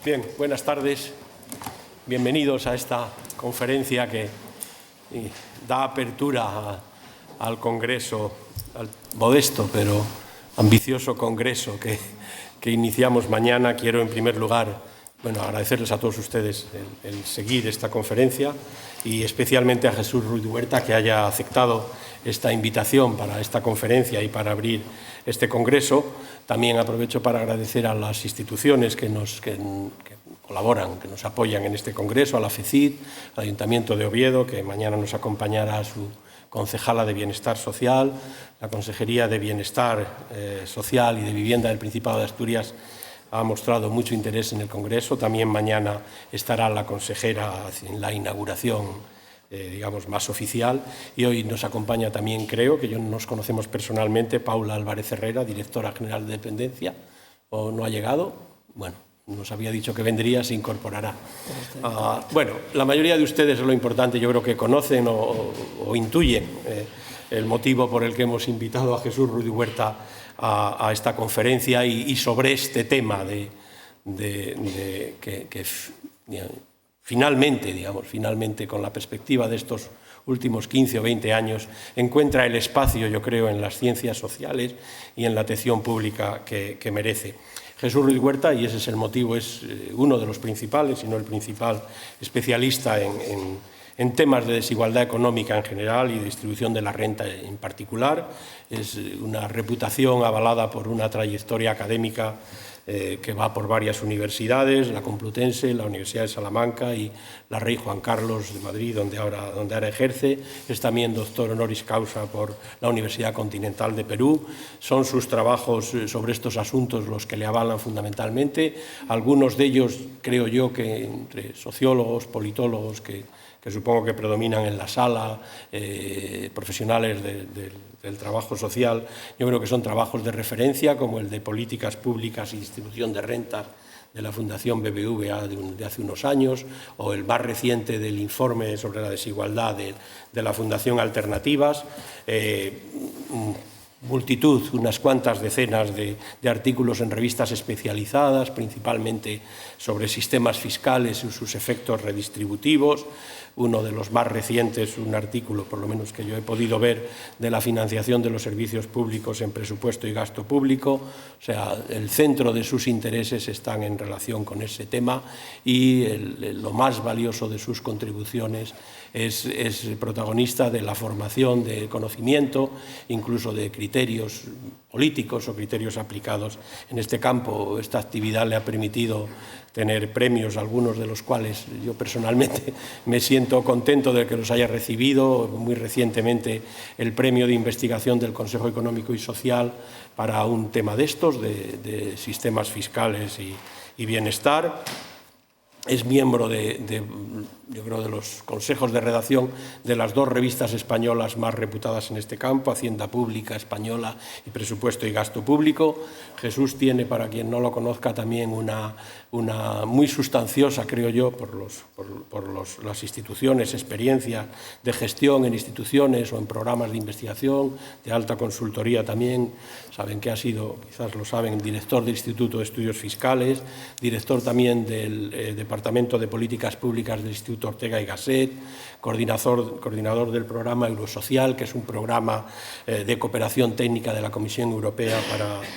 Bien, buenas tardes. Bienvenidos a esta conferencia que da apertura al Congreso, al modesto pero ambicioso Congreso que iniciamos mañana. Quiero, en primer lugar, agradecerles a todos ustedes el seguir esta conferencia y especialmente a Jesús Ruiz Huerta, que haya aceptado esta invitación para esta conferencia y para abrir este congreso. También aprovecho para agradecer a las instituciones que colaboran, que nos apoyan en este congreso, a la FECID, al Ayuntamiento de Oviedo, que mañana nos acompañará su concejala de Bienestar Social, la Consejería de Bienestar Social y de Vivienda del Principado de Asturias ha mostrado mucho interés en el congreso. También mañana estará la consejera en la inauguración más oficial, y hoy nos acompaña también, creo que nos conocemos personalmente, Paula Álvarez Herrera, directora general de Dependencia. ¿O no ha llegado? Bueno, nos había dicho que vendría, se incorporará. La mayoría de ustedes, es lo importante, yo creo que conocen o intuyen el motivo por el que hemos invitado a Jesús Ruiz Huerta a esta conferencia y sobre este tema finalmente, con la perspectiva de estos últimos 15 o 20 años, encuentra el espacio, yo creo, en las ciencias sociales y en la atención pública que merece. Jesús Ruiz Huerta, y ese es el motivo, es uno de los principales, si no el principal especialista en temas de desigualdad económica en general y distribución de la renta en particular. Es una reputación avalada por una trayectoria académica que va por varias universidades, la Complutense, la Universidad de Salamanca y la Rey Juan Carlos de Madrid, donde ahora ejerce. Es también doctor honoris causa por la Universidad Continental de Perú. Son sus trabajos sobre estos asuntos los que le avalan fundamentalmente. Algunos de ellos, creo yo, que entre sociólogos, politólogos, que supongo que predominan en la sala, profesionales del trabajo social, yo creo que son trabajos de referencia, como el de Políticas Públicas y Distribución de Rentas de la Fundación BBVA de hace unos años, o el más reciente del informe sobre la desigualdad de la Fundación Alternativas. Multitud, unas cuantas decenas de artículos en revistas especializadas, principalmente sobre sistemas fiscales y sus efectos redistributivos. Uno de los más recientes, un artículo, por lo menos que yo he podido ver, de la financiación de los servicios públicos en presupuesto y gasto público. O sea, el centro de sus intereses están en relación con ese tema, y lo más valioso de sus contribuciones es protagonista de la formación de conocimiento, incluso de criterios políticos o criterios aplicados en este campo. Esta actividad le ha permitido tener premios, algunos de los cuales yo personalmente me siento contento de que los haya recibido. Muy recientemente el premio de investigación del Consejo Económico y Social para un tema de estos, de sistemas fiscales y bienestar. Es miembro yo creo, de los consejos de redacción de las dos revistas españolas más reputadas en este campo, Hacienda Pública Española y Presupuesto y Gasto Público. Jesús tiene, para quien no lo conozca, también una muy sustanciosa, creo yo, por las instituciones, experiencia de gestión en instituciones o en programas de investigación, de alta consultoría también. Saben que ha sido, quizás lo saben, director del Instituto de Estudios Fiscales, director también del Departamento de Políticas Públicas del Instituto Ortega y Gasset, coordinador del programa Eurosocial, que es un programa de cooperación técnica de la Comisión Europea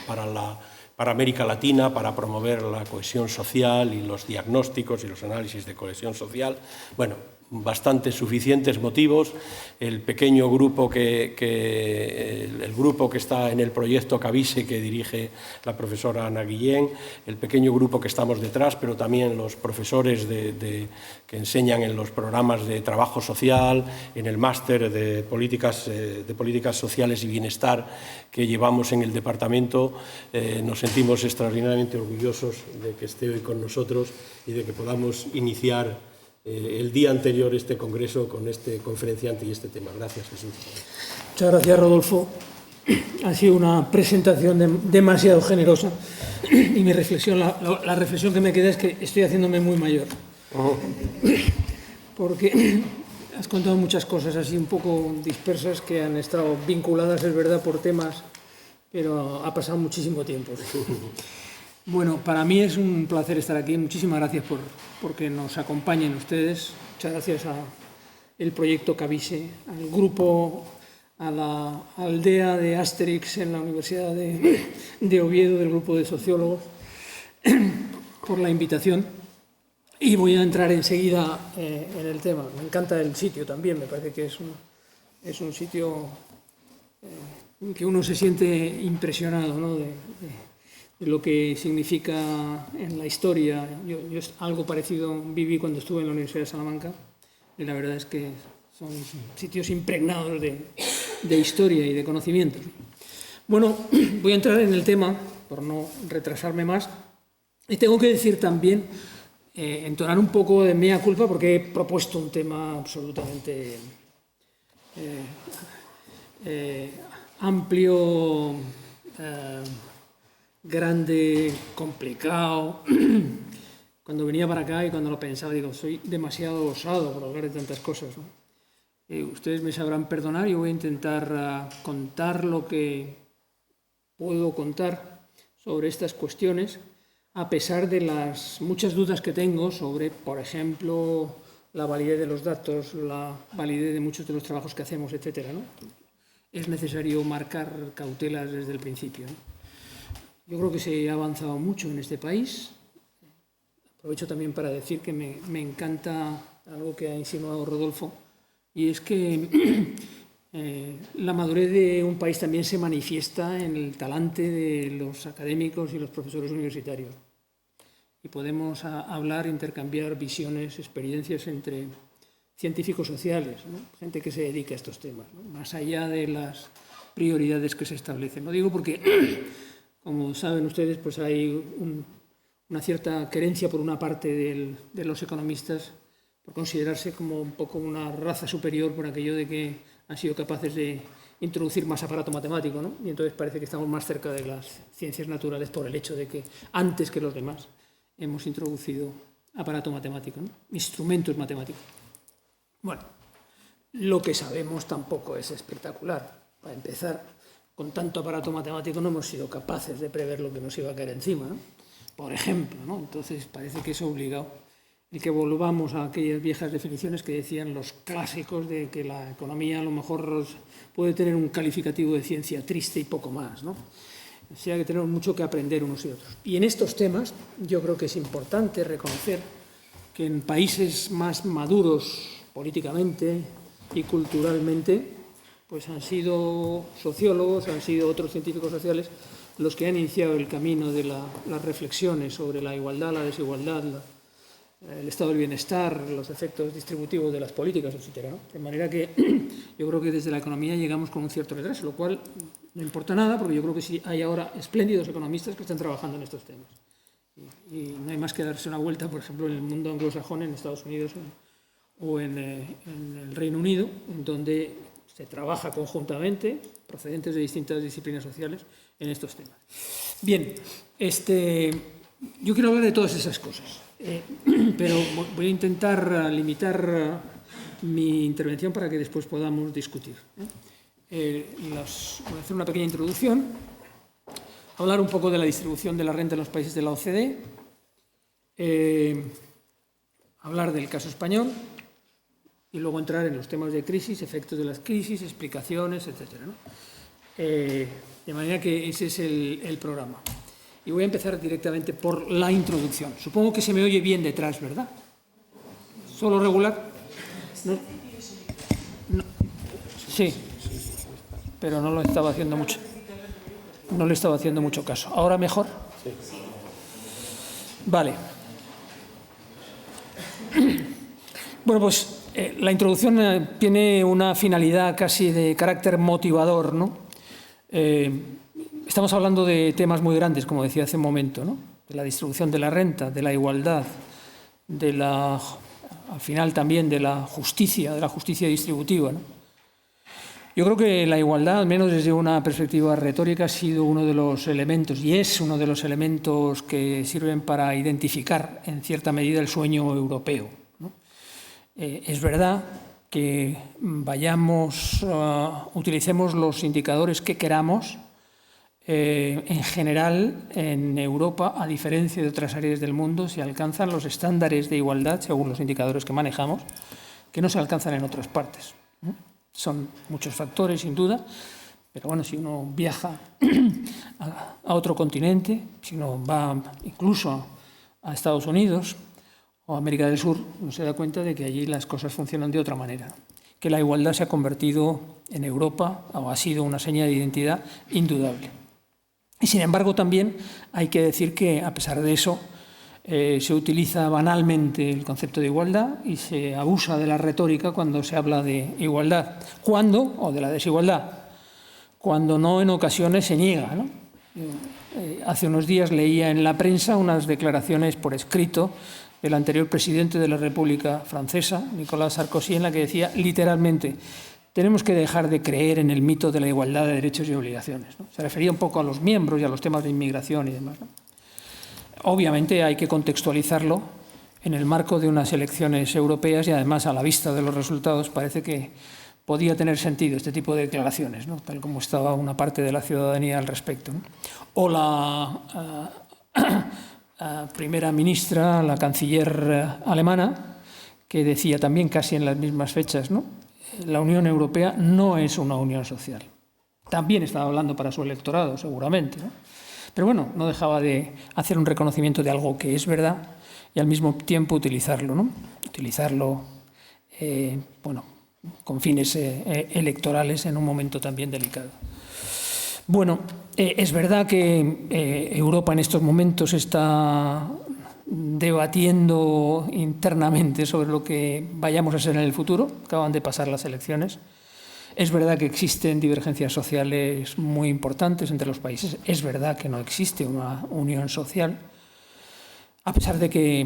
para América Latina, para promover la cohesión social y los diagnósticos y los análisis de cohesión social. Bueno, bastante suficientes motivos. El pequeño grupo el grupo que está en el proyecto Cavise, que dirige la profesora Ana Guillén, el pequeño grupo que estamos detrás, pero también los profesores que enseñan en los programas de trabajo social, en el máster de políticas sociales y bienestar que llevamos en el departamento. Nos sentimos extraordinariamente orgullosos de que esté hoy con nosotros y de que podamos iniciar el día anterior este congreso con este conferenciante y este tema. Gracias, Jesús. Muchas gracias, Rodolfo. Ha sido una presentación demasiado generosa, y mi reflexión, la reflexión que me queda es que estoy haciéndome muy mayor. Porque has contado muchas cosas así un poco dispersas que han estado vinculadas, es verdad, por temas, pero ha pasado muchísimo tiempo. Bueno, para mí es un placer estar aquí. Muchísimas gracias porque nos acompañen ustedes. Muchas gracias al proyecto Cavise, al grupo, a la aldea de Asterix en la Universidad de Oviedo, del grupo de sociólogos, por la invitación. Y voy a entrar enseguida en el tema. Me encanta el sitio también, me parece que es un sitio que uno se siente impresionado, ¿no? de lo que significa en la historia. Yo algo parecido viví cuando estuve en la Universidad de Salamanca y la verdad es que son sitios impregnados de historia y de conocimientos. Bueno, voy a entrar en el tema por no retrasarme más y tengo que decir también, entonar un poco de mea culpa porque he propuesto un tema absolutamente amplio, grande, complicado. Cuando venía para acá y cuando lo pensaba, digo, soy demasiado osado por hablar de tantas cosas, ¿no? Ustedes me sabrán perdonar, yo voy a intentar contar lo que puedo contar sobre estas cuestiones, a pesar de las muchas dudas que tengo sobre, por ejemplo, la validez de los datos, la validez de muchos de los trabajos que hacemos, etcétera, ¿no? Es necesario marcar cautelas desde el principio, ¿no? Yo creo que se ha avanzado mucho en este país. Aprovecho también para decir que me encanta algo que ha insinuado Rodolfo, y es que la madurez de un país también se manifiesta en el talante de los académicos y los profesores universitarios. Y podemos hablar, intercambiar visiones, experiencias entre científicos sociales, ¿no? Gente que se dedica a estos temas, ¿no? Más allá de las prioridades que se establecen. Lo digo porque, como saben ustedes, pues hay una cierta querencia por una parte de los economistas por considerarse como un poco una raza superior por aquello de que han sido capaces de introducir más aparato matemático, ¿no? Y entonces parece que estamos más cerca de las ciencias naturales por el hecho de que antes que los demás hemos introducido aparato matemático, ¿no? Instrumentos matemáticos. Bueno, lo que sabemos tampoco es espectacular. Para empezar, con tanto aparato matemático no hemos sido capaces de prever lo que nos iba a caer encima, ¿no? Por ejemplo, ¿no? Entonces parece que es obligado el que volvamos a aquellas viejas definiciones que decían los clásicos de que la economía a lo mejor puede tener un calificativo de ciencia triste y poco más, ¿no? O sea que tenemos mucho que aprender unos y otros. Y en estos temas yo creo que es importante reconocer que en países más maduros políticamente y culturalmente, pues han sido sociólogos, han sido otros científicos sociales los que han iniciado el camino de las reflexiones sobre la igualdad, la desigualdad, el estado del bienestar, los efectos distributivos de las políticas, etc., ¿no? De manera que yo creo que desde la economía llegamos con un cierto retraso, lo cual no importa nada, porque yo creo que sí hay ahora espléndidos economistas que están trabajando en estos temas. Y no hay más que darse una vuelta, por ejemplo, en el mundo anglosajón, en Estados Unidos o en el Reino Unido, en donde se trabaja conjuntamente, procedentes de distintas disciplinas sociales, en estos temas. Bien, yo quiero hablar de todas esas cosas, pero voy a intentar limitar mi intervención para que después podamos discutir. Voy a hacer una pequeña introducción, hablar un poco de la distribución de la renta en los países de la OCDE, hablar del caso español y luego entrar en los temas de crisis, efectos de las crisis, explicaciones, etc., ¿no? De manera que ese es el programa. Y voy a empezar directamente por la introducción. Supongo que se me oye bien detrás, ¿verdad? ¿Solo regular? ¿No? No. Sí, pero no lo estaba haciendo mucho. No le estaba haciendo mucho caso. ¿Ahora mejor? Sí. Vale. Bueno, pues la introducción tiene una finalidad casi de carácter motivador, ¿no? Estamos hablando de temas muy grandes, como decía hace un momento, ¿no? De la distribución de la renta, de la igualdad, al final también de la justicia distributiva, ¿no? Yo creo que la igualdad, al menos desde una perspectiva retórica, ha sido uno de los elementos, y es uno de los elementos que sirven para identificar en cierta medida el sueño europeo, ¿no? Es verdad que utilicemos los indicadores que queramos, En general, en Europa, a diferencia de otras áreas del mundo, se alcanzan los estándares de igualdad, según los indicadores que manejamos, que no se alcanzan en otras partes. Son muchos factores, sin duda, pero bueno, si uno viaja a otro continente, si uno va incluso a Estados Unidos o a América del Sur, uno se da cuenta de que allí las cosas funcionan de otra manera, que la igualdad se ha convertido en Europa o ha sido una seña de identidad indudable. Y sin embargo también hay que decir que a pesar de eso se utiliza banalmente el concepto de igualdad y se abusa de la retórica cuando se habla de igualdad. ¿Cuándo? O de la desigualdad. Cuando no, en ocasiones se niega, ¿no? Hace unos días leía en la prensa unas declaraciones por escrito del anterior presidente de la República Francesa, Nicolas Sarkozy, en la que decía literalmente: tenemos que dejar de creer en el mito de la igualdad de derechos y obligaciones, ¿no? Se refería un poco a los miembros y a los temas de inmigración y demás, ¿no? Obviamente hay que contextualizarlo en el marco de unas elecciones europeas y además a la vista de los resultados parece que podía tener sentido este tipo de declaraciones, ¿no? Tal como estaba una parte de la ciudadanía al respecto, ¿no? O la primera ministra, la canciller alemana, que decía también casi en las mismas fechas, ¿no? La Unión Europea no es una unión social. También estaba hablando para su electorado, seguramente, ¿no? Pero bueno, no dejaba de hacer un reconocimiento de algo que es verdad y al mismo tiempo utilizarlo, ¿no? Utilizarlo, bueno, con fines electorales en un momento también delicado. Bueno, es verdad que Europa en estos momentos está debatiendo internamente sobre lo que vayamos a ser en el futuro. Acaban de pasar las elecciones. Es verdad que existen divergencias sociales muy importantes entre los países. Es verdad que no existe una unión social, a pesar de que,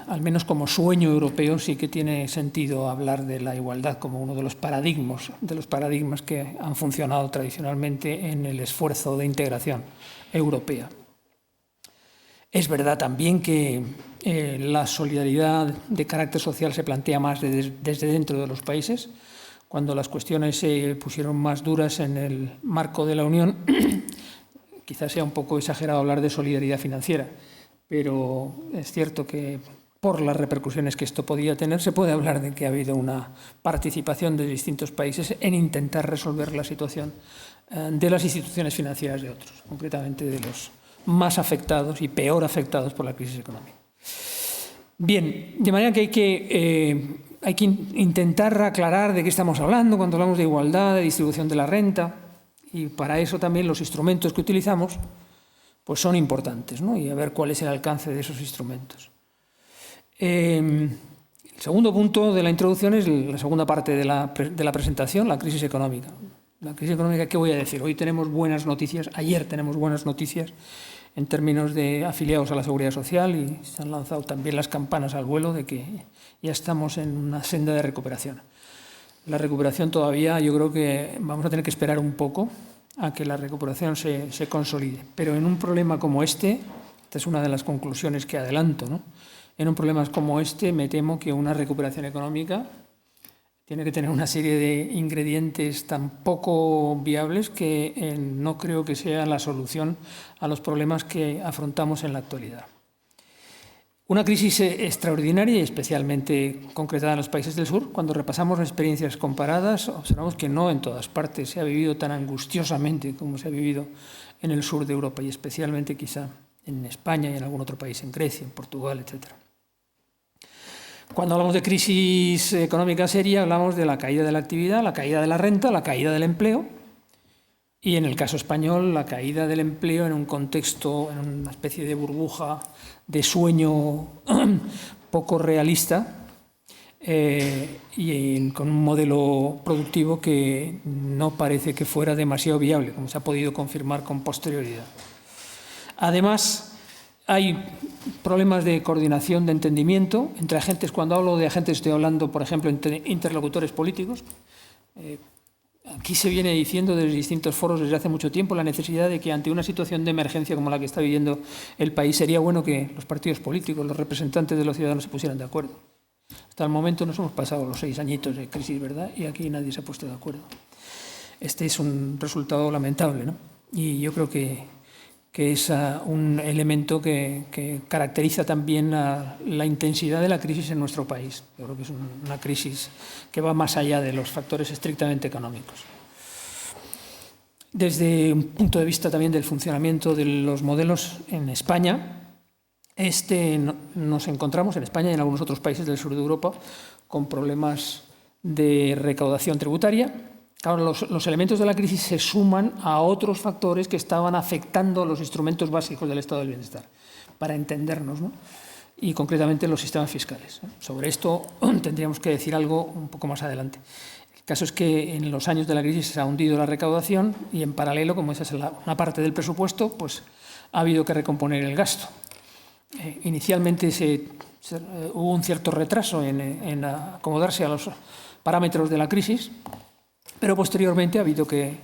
al menos como sueño europeo, sí que tiene sentido hablar de la igualdad como uno de los paradigmas que han funcionado tradicionalmente en el esfuerzo de integración europea. Es verdad también que la solidaridad de carácter social se plantea más desde dentro de los países. Cuando las cuestiones se pusieron más duras en el marco de la Unión, quizás sea un poco exagerado hablar de solidaridad financiera, pero es cierto que por las repercusiones que esto podía tener, se puede hablar de que ha habido una participación de distintos países en intentar resolver la situación de las instituciones financieras de otros, concretamente de los más afectados y peor afectados por la crisis económica. Bien, de manera que hay que intentar aclarar de qué estamos hablando cuando hablamos de igualdad, de distribución de la renta, y para eso también los instrumentos que utilizamos pues son importantes, ¿no? Y a ver cuál es el alcance de esos instrumentos. El segundo punto de la introducción es la segunda parte de la presentación, la crisis económica. La crisis económica, ¿qué voy a decir? Hoy tenemos buenas noticias, ayer tenemos buenas noticias en términos de afiliados a la Seguridad Social y se han lanzado también las campanas al vuelo de que ya estamos en una senda de recuperación. La recuperación todavía, yo creo que vamos a tener que esperar un poco a que la recuperación se consolide. Pero en un problema como esta es una de las conclusiones que adelanto, ¿no? En un problema como me temo que una recuperación económica tiene que tener una serie de ingredientes tan poco viables que no creo que sea la solución a los problemas que afrontamos en la actualidad. Una crisis extraordinaria y especialmente concretada en los países del sur. Cuando repasamos experiencias comparadas, observamos que no en todas partes se ha vivido tan angustiosamente como se ha vivido en el sur de Europa y especialmente quizá en España y en algún otro país, en Grecia, en Portugal, etc. Cuando hablamos de crisis económica seria, hablamos de la caída de la actividad, la caída de la renta, la caída del empleo y, en el caso español, la caída del empleo en un contexto, en una especie de burbuja de sueño poco realista y con un modelo productivo que no parece que fuera demasiado viable, como se ha podido confirmar con posterioridad. Además, hay problemas de coordinación, de entendimiento entre agentes. Cuando hablo de agentes estoy hablando, por ejemplo, entre interlocutores políticos. Aquí se viene diciendo desde distintos foros desde hace mucho tiempo la necesidad de que ante una situación de emergencia como la que está viviendo el país sería bueno que los partidos políticos, los representantes de los ciudadanos se pusieran de acuerdo. Hasta el momento nos hemos pasado los 6 añitos de crisis, ¿verdad? Y aquí nadie se ha puesto de acuerdo. Este es un resultado lamentable, ¿no? Y yo creo que es un elemento que caracteriza también la intensidad de la crisis en nuestro país. Yo creo que es una crisis que va más allá de los factores estrictamente económicos. Desde un punto de vista también del funcionamiento de los modelos en España, nos encontramos en España y en algunos otros países del sur de Europa con problemas de recaudación tributaria. Claro, los elementos de la crisis se suman a otros factores que estaban afectando los instrumentos básicos del estado del bienestar, para entendernos, ¿no? Y concretamente los sistemas fiscales. Sobre esto tendríamos que decir algo un poco más adelante. El caso es que en los años de la crisis se ha hundido la recaudación y en paralelo, como esa es una parte del presupuesto, pues ha habido que recomponer el gasto. Inicialmente hubo un cierto retraso en acomodarse a los parámetros de la crisis, pero posteriormente ha habido que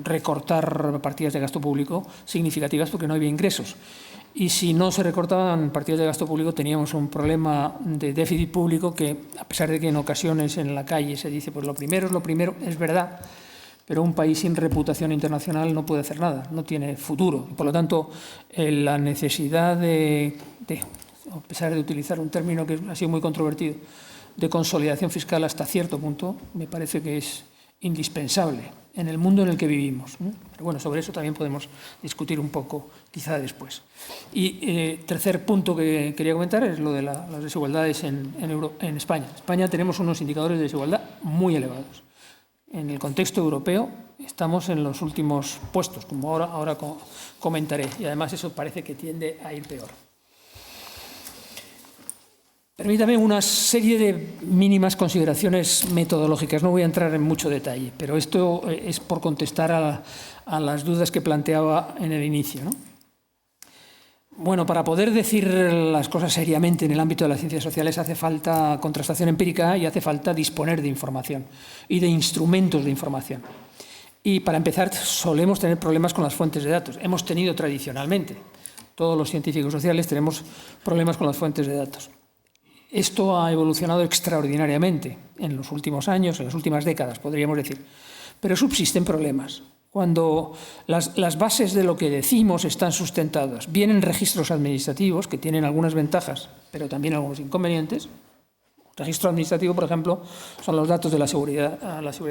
recortar partidas de gasto público significativas porque no había ingresos. Y si no se recortaban partidas de gasto público, teníamos un problema de déficit público que, a pesar de que en ocasiones en la calle se dice pues lo primero, es verdad, pero un país sin reputación internacional no puede hacer nada, no tiene futuro. Por lo tanto, la necesidad a pesar de utilizar un término que ha sido muy controvertido, de consolidación fiscal hasta cierto punto, me parece que es indispensable en el mundo en el que vivimos, ¿no? Pero bueno, sobre eso también podemos discutir un poco, quizá después. Y tercer punto que quería comentar es lo de las desigualdades en España. En España tenemos unos indicadores de desigualdad muy elevados. En el contexto europeo estamos en los últimos puestos, como ahora comentaré, y además eso parece que tiende a ir peor. Permítame una serie de mínimas consideraciones metodológicas. No voy a entrar en mucho detalle, pero esto es por contestar a las dudas que planteaba en el inicio, ¿no? Bueno, para poder decir las cosas seriamente en el ámbito de las ciencias sociales hace falta contrastación empírica y hace falta disponer de información y de instrumentos de información. Y para empezar, solemos tener problemas con las fuentes de datos. Hemos tenido tradicionalmente, todos los científicos sociales tenemos problemas con las fuentes de datos. Esto ha evolucionado extraordinariamente en los últimos años, en las últimas décadas, podríamos decir. Pero subsisten problemas. Cuando las bases de lo que decimos están sustentadas, bien en registros administrativos, que tienen algunas ventajas, pero también algunos inconvenientes. Registro administrativo, por ejemplo, son los datos de la seguridad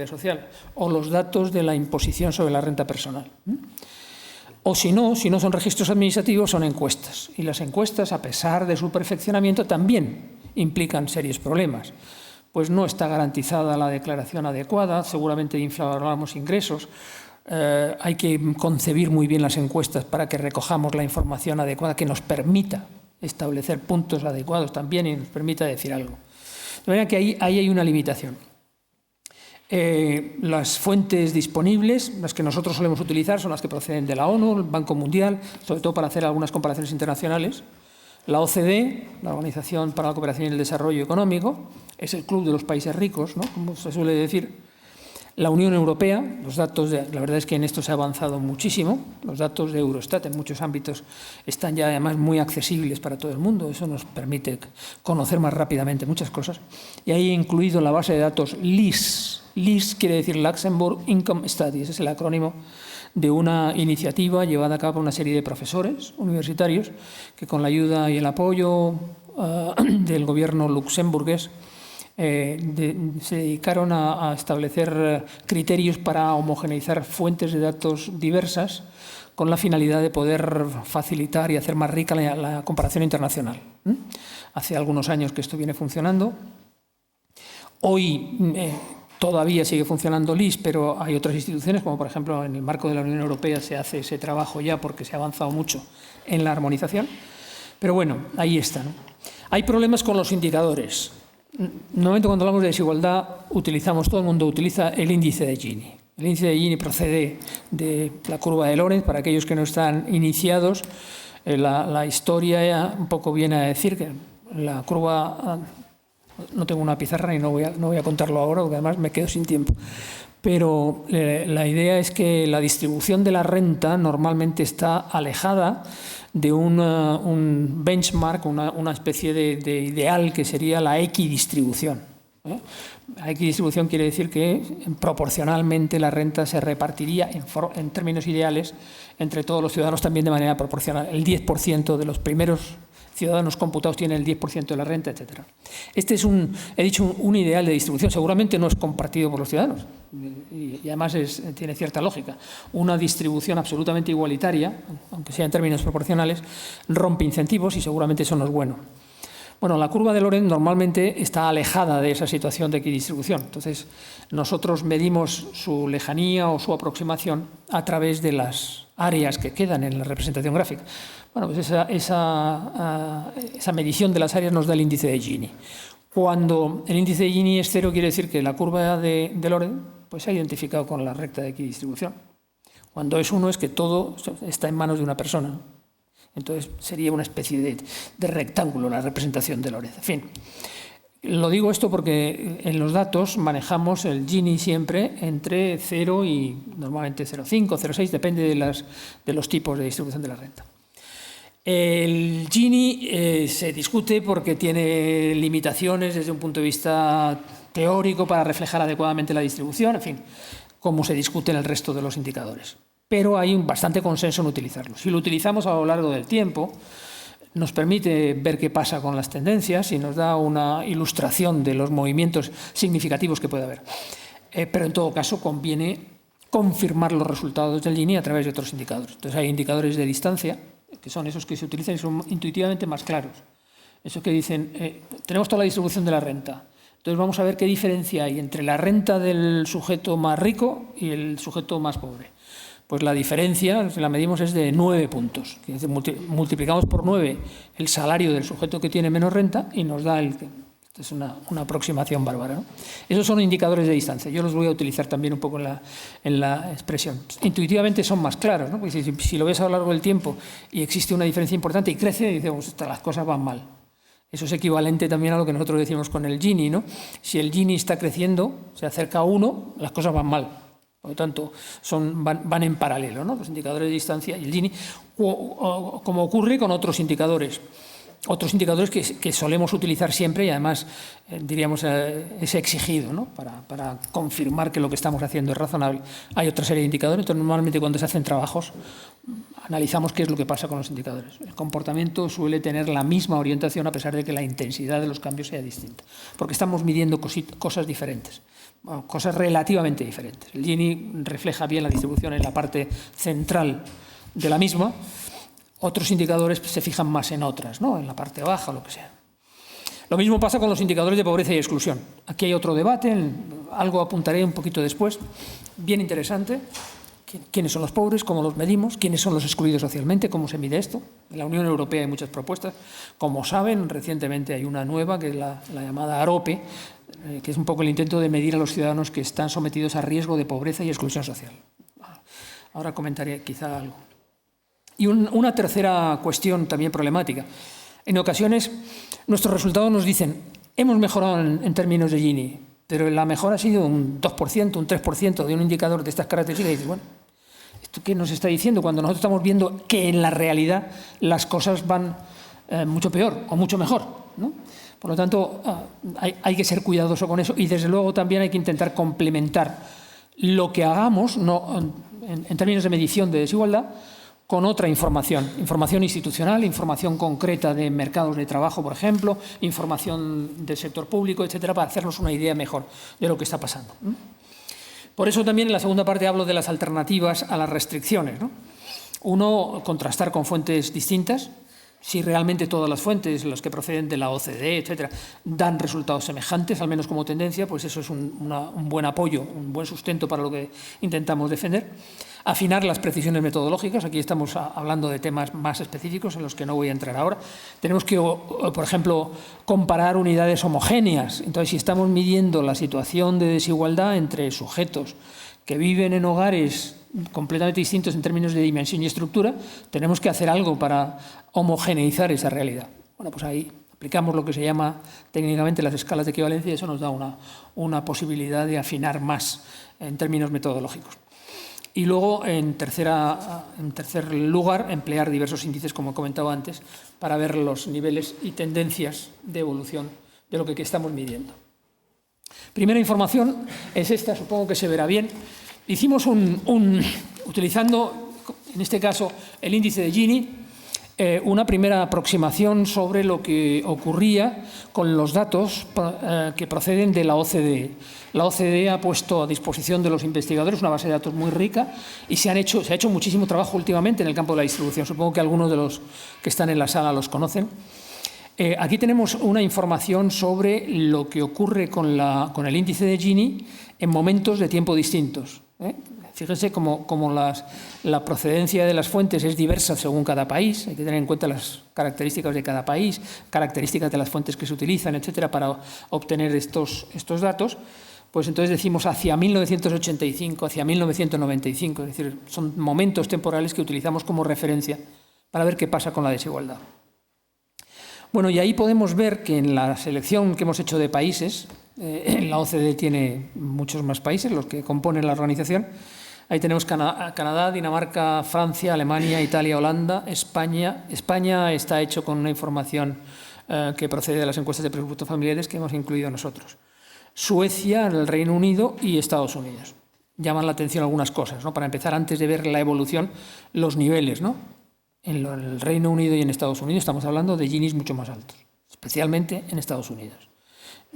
social o los datos de la imposición sobre la renta personal. O si no son registros administrativos, son encuestas. Y las encuestas, a pesar de su perfeccionamiento, también implican serios problemas. Pues no está garantizada la declaración adecuada, seguramente infravaloramos ingresos. Hay que concebir muy bien las encuestas para que recojamos la información adecuada que nos permita establecer puntos adecuados también y nos permita decir algo. De manera que ahí hay una limitación. Las fuentes disponibles, las que nosotros solemos utilizar, son las que proceden de la ONU, el Banco Mundial, sobre todo para hacer algunas comparaciones internacionales. La OCDE, la Organización para la Cooperación y el Desarrollo Económico, es el club de los países ricos, ¿no?, como se suele decir. La Unión Europea, los datos la verdad es que en esto se ha avanzado muchísimo. Los datos de Eurostat en muchos ámbitos están ya además muy accesibles para todo el mundo. Eso nos permite conocer más rápidamente muchas cosas. Y ahí he incluido la base de datos LIS. LIS quiere decir Luxembourg Income Studies, es el acrónimo de una iniciativa llevada a cabo por una serie de profesores universitarios que con la ayuda y el apoyo del gobierno luxemburgués se dedicaron a establecer criterios para homogeneizar fuentes de datos diversas con la finalidad de poder facilitar y hacer más rica la comparación internacional. Hace algunos años que esto viene funcionando. Hoy todavía sigue funcionando LIS, pero hay otras instituciones, como por ejemplo en el marco de la Unión Europea se hace ese trabajo ya porque se ha avanzado mucho en la armonización. Pero bueno, ahí está, ¿no? Hay problemas con los indicadores. Normalmente cuando hablamos de desigualdad todo el mundo utiliza el índice de Gini. El índice de Gini procede de la curva de Lorenz. Para aquellos que no están iniciados, la historia un poco viene a decir que la curva... No tengo una pizarra y no voy a contarlo ahora, porque además me quedo sin tiempo. Pero la idea es que la distribución de la renta normalmente está alejada de un benchmark, una especie de ideal que sería la equidistribución. La equidistribución quiere decir que proporcionalmente la renta se repartiría en términos ideales entre todos los ciudadanos también de manera proporcional. El 10% de los primeros ciudadanos computados tienen el 10% de la renta, etc. Este es he dicho, un ideal de distribución. Seguramente no es compartido por los ciudadanos y además tiene cierta lógica. Una distribución absolutamente igualitaria, aunque sea en términos proporcionales, rompe incentivos y seguramente eso no es bueno. Bueno, la curva de Lorenz normalmente está alejada de esa situación de equidistribución. Entonces, nosotros medimos su lejanía o su aproximación a través de las áreas que quedan en la representación gráfica. Bueno, pues esa medición de las áreas nos da el índice de Gini. Cuando el índice de Gini es 0, quiere decir que la curva de Lorenz pues, se ha identificado con la recta de equidistribución. Cuando es 1 es que todo está en manos de una persona. Entonces sería una especie de rectángulo la representación de Lorenz. En fin, lo digo esto porque en los datos manejamos el Gini siempre entre 0 y normalmente 0,5, 0,6, depende de los tipos de distribución de la renta. El Gini se discute porque tiene limitaciones desde un punto de vista teórico para reflejar adecuadamente la distribución, en fin, como se discute en el resto de los indicadores. Pero hay bastante consenso en utilizarlo. Si lo utilizamos a lo largo del tiempo, nos permite ver qué pasa con las tendencias y nos da una ilustración de los movimientos significativos que puede haber. Pero en todo caso conviene confirmar los resultados del Gini a través de otros indicadores. Entonces hay indicadores de distancia, que son esos que se utilizan y son intuitivamente más claros. Esos que dicen, tenemos toda la distribución de la renta. Entonces vamos a ver qué diferencia hay entre la renta del sujeto más rico y el sujeto más pobre. Pues la diferencia, si la medimos, es de 9 puntos. Multiplicamos por 9 el salario del sujeto que tiene menos renta y nos da esta es una aproximación bárbara, ¿no? Esos son indicadores de distancia. Yo los voy a utilizar también un poco en la expresión. Intuitivamente son más claros, ¿no? Porque si lo ves a lo largo del tiempo y existe una diferencia importante y crece, decimos, las cosas van mal. Eso es equivalente también a lo que nosotros decimos con el Gini, ¿no? Si el Gini está creciendo, se acerca a 1, las cosas van mal. Por lo tanto, van en paralelo, ¿no? Los indicadores de distancia y el Gini, como ocurre con otros indicadores que solemos utilizar siempre y además, diríamos, es exigido, ¿no? Para confirmar que lo que estamos haciendo es razonable. Hay otra serie de indicadores, entonces normalmente cuando se hacen trabajos analizamos qué es lo que pasa con los indicadores. El comportamiento suele tener la misma orientación a pesar de que la intensidad de los cambios sea distinta, porque estamos midiendo cosas diferentes. Bueno, cosas relativamente diferentes. El Gini refleja bien la distribución en la parte central de la misma. Otros indicadores se fijan más en otras, ¿no? En la parte baja o lo que sea. Lo mismo pasa con los indicadores de pobreza y exclusión. Aquí hay otro debate, algo apuntaré un poquito después, bien interesante. ¿Quiénes son los pobres? ¿Cómo los medimos? ¿Quiénes son los excluidos socialmente? ¿Cómo se mide esto? En la Unión Europea hay muchas propuestas. Como saben, recientemente hay una nueva, que es la llamada AROPE, que es un poco el intento de medir a los ciudadanos que están sometidos a riesgo de pobreza y exclusión social. Ahora comentaré quizá algo. Y una tercera cuestión también problemática. En ocasiones, nuestros resultados nos dicen, hemos mejorado en términos de Gini, pero la mejora ha sido un 2%, un 3% de un indicador de estas características. Y dices, bueno, ¿esto qué nos está diciendo cuando nosotros estamos viendo que en la realidad las cosas van mucho peor o mucho mejor, ¿no? Por lo tanto, hay que ser cuidadoso con eso y desde luego también hay que intentar complementar lo que hagamos en términos de medición de desigualdad con otra información institucional, información concreta de mercados de trabajo, por ejemplo, información del sector público, etcétera, para hacernos una idea mejor de lo que está pasando. Por eso también en la segunda parte hablo de las alternativas a las restricciones, ¿no? Uno, contrastar con fuentes distintas. Si realmente todas las fuentes, las que proceden de la OCDE, etcétera, dan resultados semejantes, al menos como tendencia, pues eso es un buen apoyo, un buen sustento para lo que intentamos defender. Afinar las precisiones metodológicas, aquí estamos hablando de temas más específicos en los que no voy a entrar ahora. Tenemos que, por ejemplo, comparar unidades homogéneas. Entonces, si estamos midiendo la situación de desigualdad entre sujetos que viven en hogares completamente distintos en términos de dimensión y estructura, tenemos que hacer algo para homogeneizar esa realidad. Bueno, pues ahí aplicamos lo que se llama técnicamente las escalas de equivalencia y eso nos da una posibilidad de afinar más en términos metodológicos. Y luego, en tercer lugar, emplear diversos índices, como he comentado antes, para ver los niveles y tendencias de evolución de lo que estamos midiendo. Primera información es esta, supongo que se verá bien. Hicimos utilizando, en este caso, el índice de Gini, una primera aproximación sobre lo que ocurría con los datos que proceden de la OCDE. La OCDE ha puesto a disposición de los investigadores una base de datos muy rica y se ha hecho muchísimo trabajo últimamente en el campo de la distribución. Supongo que algunos de los que están en la sala los conocen. Aquí tenemos una información sobre lo que ocurre con el índice de Gini en momentos de tiempo distintos. Fíjense cómo la procedencia de las fuentes es diversa según cada país. Hay que tener en cuenta las características de cada país, características de las fuentes que se utilizan, etcétera, para obtener estos datos. Pues entonces decimos hacia 1985, hacia 1995, es decir, son momentos temporales que utilizamos como referencia para ver qué pasa con la desigualdad. Bueno, y ahí podemos ver que en la selección que hemos hecho de países, la OCDE tiene muchos más países, los que componen la organización. Ahí tenemos Canadá, Dinamarca, Francia, Alemania, Italia, Holanda, España. España está hecho con una información que procede de las encuestas de presupuestos familiares que hemos incluido nosotros. Suecia, el Reino Unido y Estados Unidos. Llaman la atención algunas cosas, ¿no? Para empezar, antes de ver la evolución, los niveles, ¿no? En el Reino Unido y en Estados Unidos estamos hablando de Ginis mucho más altos, especialmente en Estados Unidos.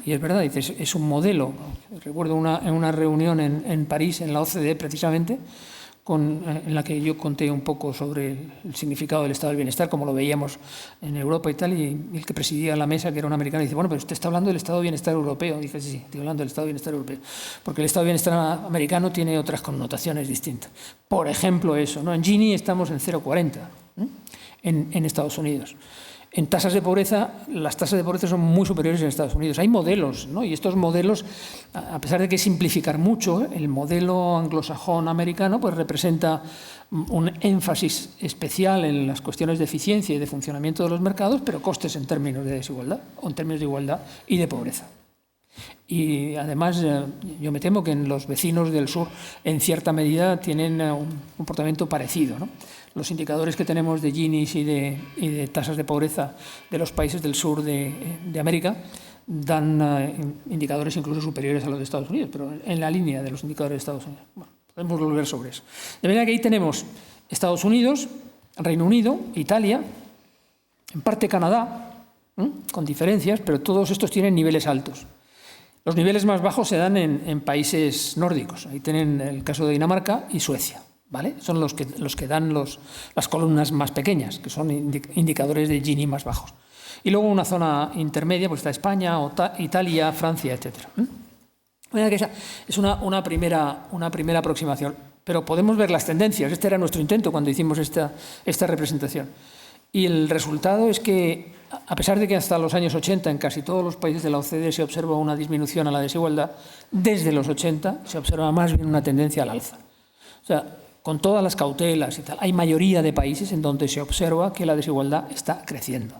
Y es verdad, es un modelo. Recuerdo en una reunión en París, en la OCDE precisamente, en la que yo conté un poco sobre el significado del estado del bienestar, como lo veíamos en Europa y tal, y el que presidía la mesa, que era un americano, dice, bueno, pero usted está hablando del estado de bienestar europeo. Dije, sí, estoy hablando del estado de bienestar europeo, porque el estado de bienestar americano tiene otras connotaciones distintas. Por ejemplo, eso, ¿no? En Gini estamos en 0,40 en Estados Unidos. En tasas de pobreza, las tasas de pobreza son muy superiores en Estados Unidos. Hay modelos, ¿no? Y estos modelos, a pesar de que simplificar mucho, el modelo anglosajón americano pues representa un énfasis especial en las cuestiones de eficiencia y de funcionamiento de los mercados, pero costes en términos de desigualdad, o en términos de igualdad y de pobreza. Y además, yo me temo que en los vecinos del sur, en cierta medida, tienen un comportamiento parecido, ¿no? Los indicadores que tenemos de Ginis y de tasas de pobreza de los países del sur de América dan indicadores incluso superiores a los de Estados Unidos, pero en la línea de los indicadores de Estados Unidos. Bueno, podemos volver sobre eso. De manera que ahí tenemos Estados Unidos, Reino Unido, Italia, en parte Canadá, con diferencias, pero todos estos tienen niveles altos. Los niveles más bajos se dan en países nórdicos. Ahí tienen el caso de Dinamarca y Suecia. ¿Vale? Son los que dan las columnas más pequeñas, que son indicadores de Gini más bajos. Y luego una zona intermedia, pues está España, Italia, Francia, etc. Esa es una primera aproximación. Pero podemos ver las tendencias. Este era nuestro intento cuando hicimos esta representación. Y el resultado es que, a pesar de que hasta los años 80 en casi todos los países de la OCDE se observa una disminución a la desigualdad, desde los 80 se observa más bien una tendencia al alza. O sea, con todas las cautelas y tal, hay mayoría de países en donde se observa que la desigualdad está creciendo,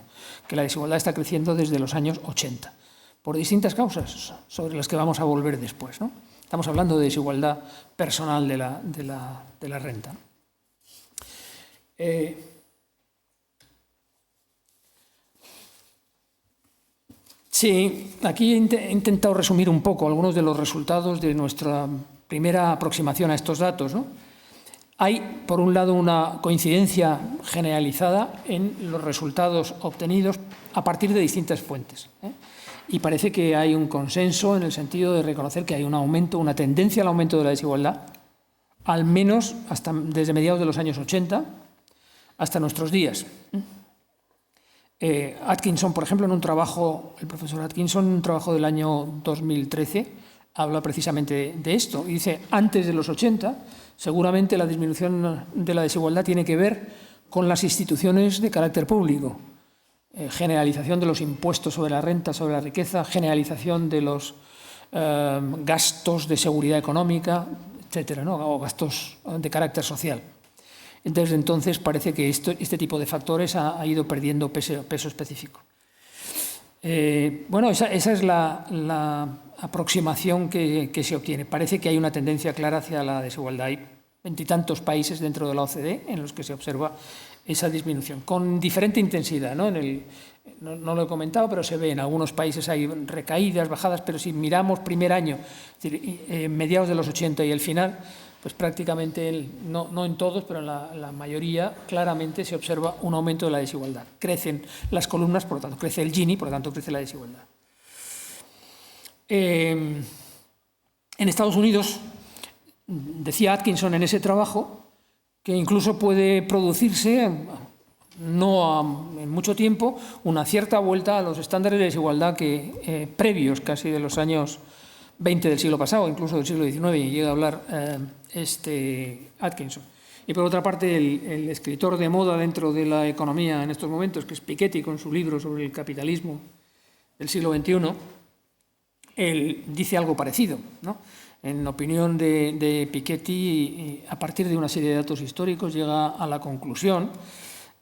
desde los años 80, por distintas causas sobre las que vamos a volver después, ¿no? Estamos hablando de desigualdad personal de la renta. Sí, aquí he intentado resumir un poco algunos de los resultados de nuestra primera aproximación a estos datos, ¿no? Hay, por un lado, una coincidencia generalizada en los resultados obtenidos a partir de distintas fuentes, y parece que hay un consenso en el sentido de reconocer que hay un aumento, una tendencia al aumento de la desigualdad, al menos desde mediados de los años 80 hasta nuestros días. Atkinson, por ejemplo, el profesor Atkinson, en un trabajo del año 2013, habla precisamente de esto y dice, antes de los 80, seguramente la disminución de la desigualdad tiene que ver con las instituciones de carácter público, generalización de los impuestos sobre la renta, sobre la riqueza, generalización de los gastos de seguridad económica, etcétera, ¿no? O gastos de carácter social. Desde entonces parece que este tipo de factores ha ido perdiendo peso específico. Bueno, esa es la aproximación que se obtiene. Parece que hay una tendencia clara hacia la desigualdad. Hay veintitantos países dentro de la OCDE en los que se observa esa disminución, con diferente intensidad, ¿no? no lo he comentado, pero se ve en algunos países hay recaídas, bajadas, pero si miramos primer año, es decir, mediados de los 80 y el final, pues prácticamente, no en todos, pero en la mayoría, claramente se observa un aumento de la desigualdad. Crecen las columnas, por lo tanto, crece el Gini, por lo tanto, crece la desigualdad. En Estados Unidos, decía Atkinson en ese trabajo, que incluso puede producirse, en mucho tiempo, una cierta vuelta a los estándares de desigualdad previos, casi de los años 20 del siglo pasado, incluso del siglo XIX, y llega a hablar Atkinson. Y por otra parte, el escritor de moda dentro de la economía en estos momentos, que es Piketty, con su libro sobre el capitalismo del siglo XXI, él dice algo parecido, ¿no? En opinión de Piketty, a partir de una serie de datos históricos, llega a la conclusión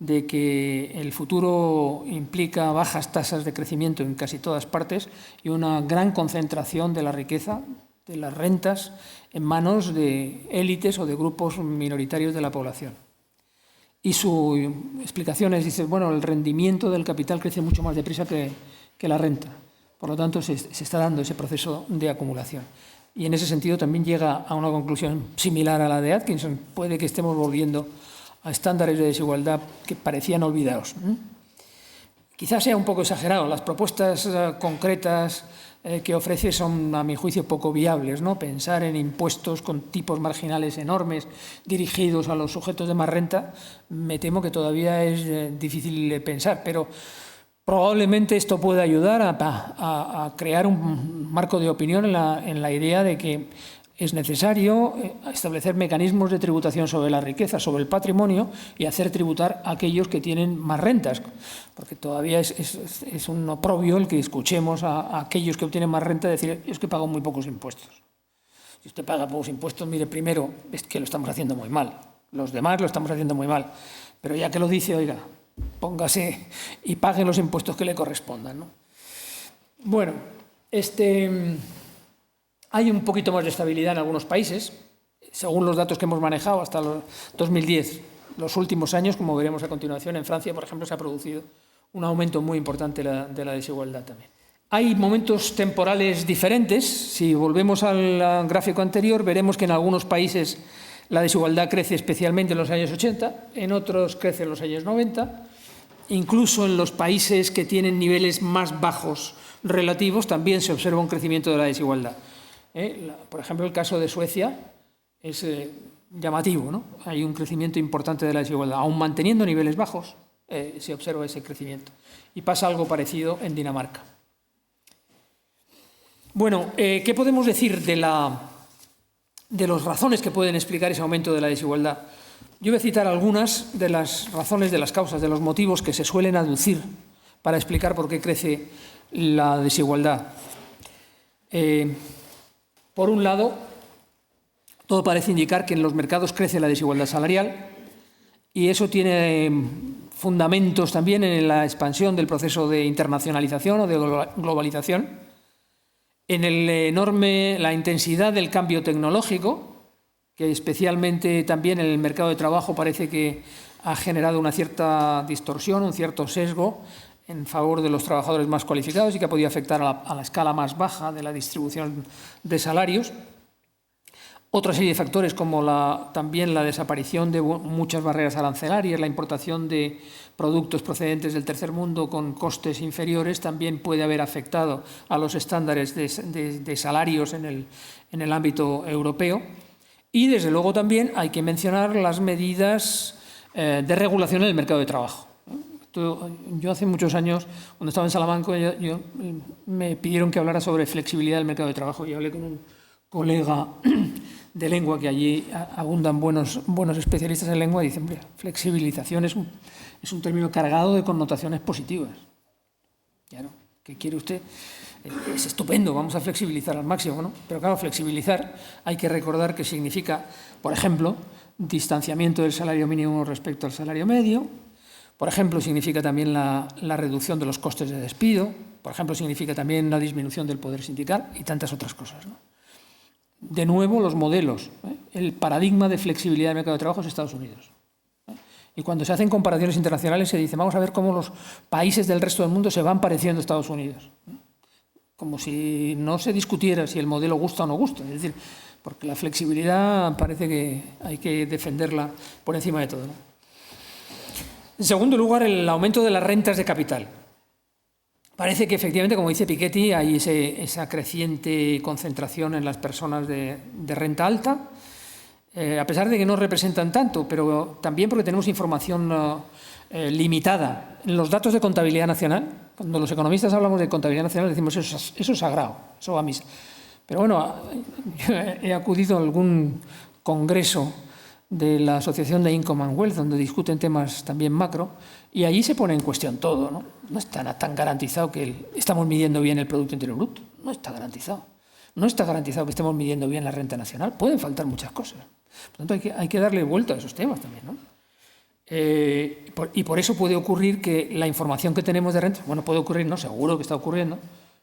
de que el futuro implica bajas tasas de crecimiento en casi todas partes y una gran concentración de la riqueza, de las rentas, en manos de élites o de grupos minoritarios de la población. Y su explicación es, dice, bueno, el rendimiento del capital crece mucho más deprisa que la renta. Por lo tanto, se está dando ese proceso de acumulación. Y en ese sentido también llega a una conclusión similar a la de Atkinson. Puede que estemos volviendo a estándares de desigualdad que parecían olvidados. Quizás sea un poco exagerado. Las propuestas concretas que ofrece son, a mi juicio, poco viables, ¿no? Pensar en impuestos con tipos marginales enormes dirigidos a los sujetos de más renta, me temo que todavía es difícil de pensar, pero probablemente esto puede ayudar a crear un marco de opinión en la idea de que es necesario establecer mecanismos de tributación sobre la riqueza, sobre el patrimonio, y hacer tributar a aquellos que tienen más rentas, porque todavía es un oprobio el que escuchemos a aquellos que obtienen más renta decir, es que pago muy pocos impuestos. Si usted paga pocos impuestos, mire, primero, es que lo estamos haciendo muy mal, los demás lo estamos haciendo muy mal, pero ya que lo dice, oiga, póngase y pague los impuestos que le correspondan, ¿no? Bueno, hay un poquito más de estabilidad en algunos países, según los datos que hemos manejado hasta los 2010. Los últimos años, como veremos a continuación, en Francia, por ejemplo, se ha producido un aumento muy importante de la desigualdad también. Hay momentos temporales diferentes. Si volvemos al gráfico anterior, veremos que en algunos países la desigualdad crece especialmente en los años 80, en otros crece en los años 90, incluso en los países que tienen niveles más bajos relativos también se observa un crecimiento de la desigualdad. Por ejemplo, el caso de Suecia es llamativo, ¿no? Hay un crecimiento importante de la desigualdad. Aún manteniendo niveles bajos, se observa ese crecimiento. Y pasa algo parecido en Dinamarca. Bueno, ¿qué podemos decir de las razones que pueden explicar ese aumento de la desigualdad? Yo voy a citar algunas de las razones, de las causas, de los motivos que se suelen aducir para explicar por qué crece la desigualdad. Por un lado, todo parece indicar que en los mercados crece la desigualdad salarial y eso tiene fundamentos también en la expansión del proceso de internacionalización o de globalización, en la intensidad del cambio tecnológico, que especialmente también en el mercado de trabajo parece que ha generado una cierta distorsión, un cierto sesgo en favor de los trabajadores más cualificados y que ha podido afectar a la escala más baja de la distribución de salarios. Otra serie de factores como también la desaparición de muchas barreras arancelarias, la importación de productos procedentes del tercer mundo con costes inferiores también puede haber afectado a los estándares de salarios en el ámbito europeo. Y desde luego también hay que mencionar las medidas de regulación en el mercado de trabajo. Yo hace muchos años, cuando estaba en Salamanca, me pidieron que hablara sobre flexibilidad del mercado de trabajo y hablé con un colega de lengua, que allí abundan buenos especialistas en lengua, y dicen, hombre, flexibilización es un término cargado de connotaciones positivas. Claro, ¿qué quiere usted? Es estupendo, vamos a flexibilizar al máximo, ¿no? Pero claro, flexibilizar hay que recordar que significa, por ejemplo, distanciamiento del salario mínimo respecto al salario medio. Por ejemplo, significa también la reducción de los costes de despido. Por ejemplo, significa también la disminución del poder sindical y tantas otras cosas, ¿no? De nuevo, los modelos. El paradigma de flexibilidad del mercado de trabajo es Estados Unidos. Y cuando se hacen comparaciones internacionales se dice, vamos a ver cómo los países del resto del mundo se van pareciendo a Estados Unidos. Como si no se discutiera si el modelo gusta o no gusta. Es decir, porque la flexibilidad parece que hay que defenderla por encima de todo, ¿no? En segundo lugar, el aumento de las rentas de capital. Parece que efectivamente, como dice Piketty, hay esa creciente concentración en las personas de renta alta, a pesar de que no representan tanto, pero también porque tenemos información limitada. En los datos de contabilidad nacional, cuando los economistas hablamos de contabilidad nacional, decimos eso es sagrado, eso va a misa. Pero bueno, yo he acudido a algún congreso de la Asociación de Income and Wealth, donde discuten temas también macro, y allí se pone en cuestión todo, ¿no? No está tan garantizado que estamos midiendo bien el Producto Interior Bruto, no está garantizado. No está garantizado que estemos midiendo bien la renta nacional, pueden faltar muchas cosas. Por lo tanto, hay que darle vuelta a esos temas también, ¿no? Y por eso puede ocurrir que la información que tenemos de rentas, bueno, puede ocurrir, no, seguro que está ocurriendo,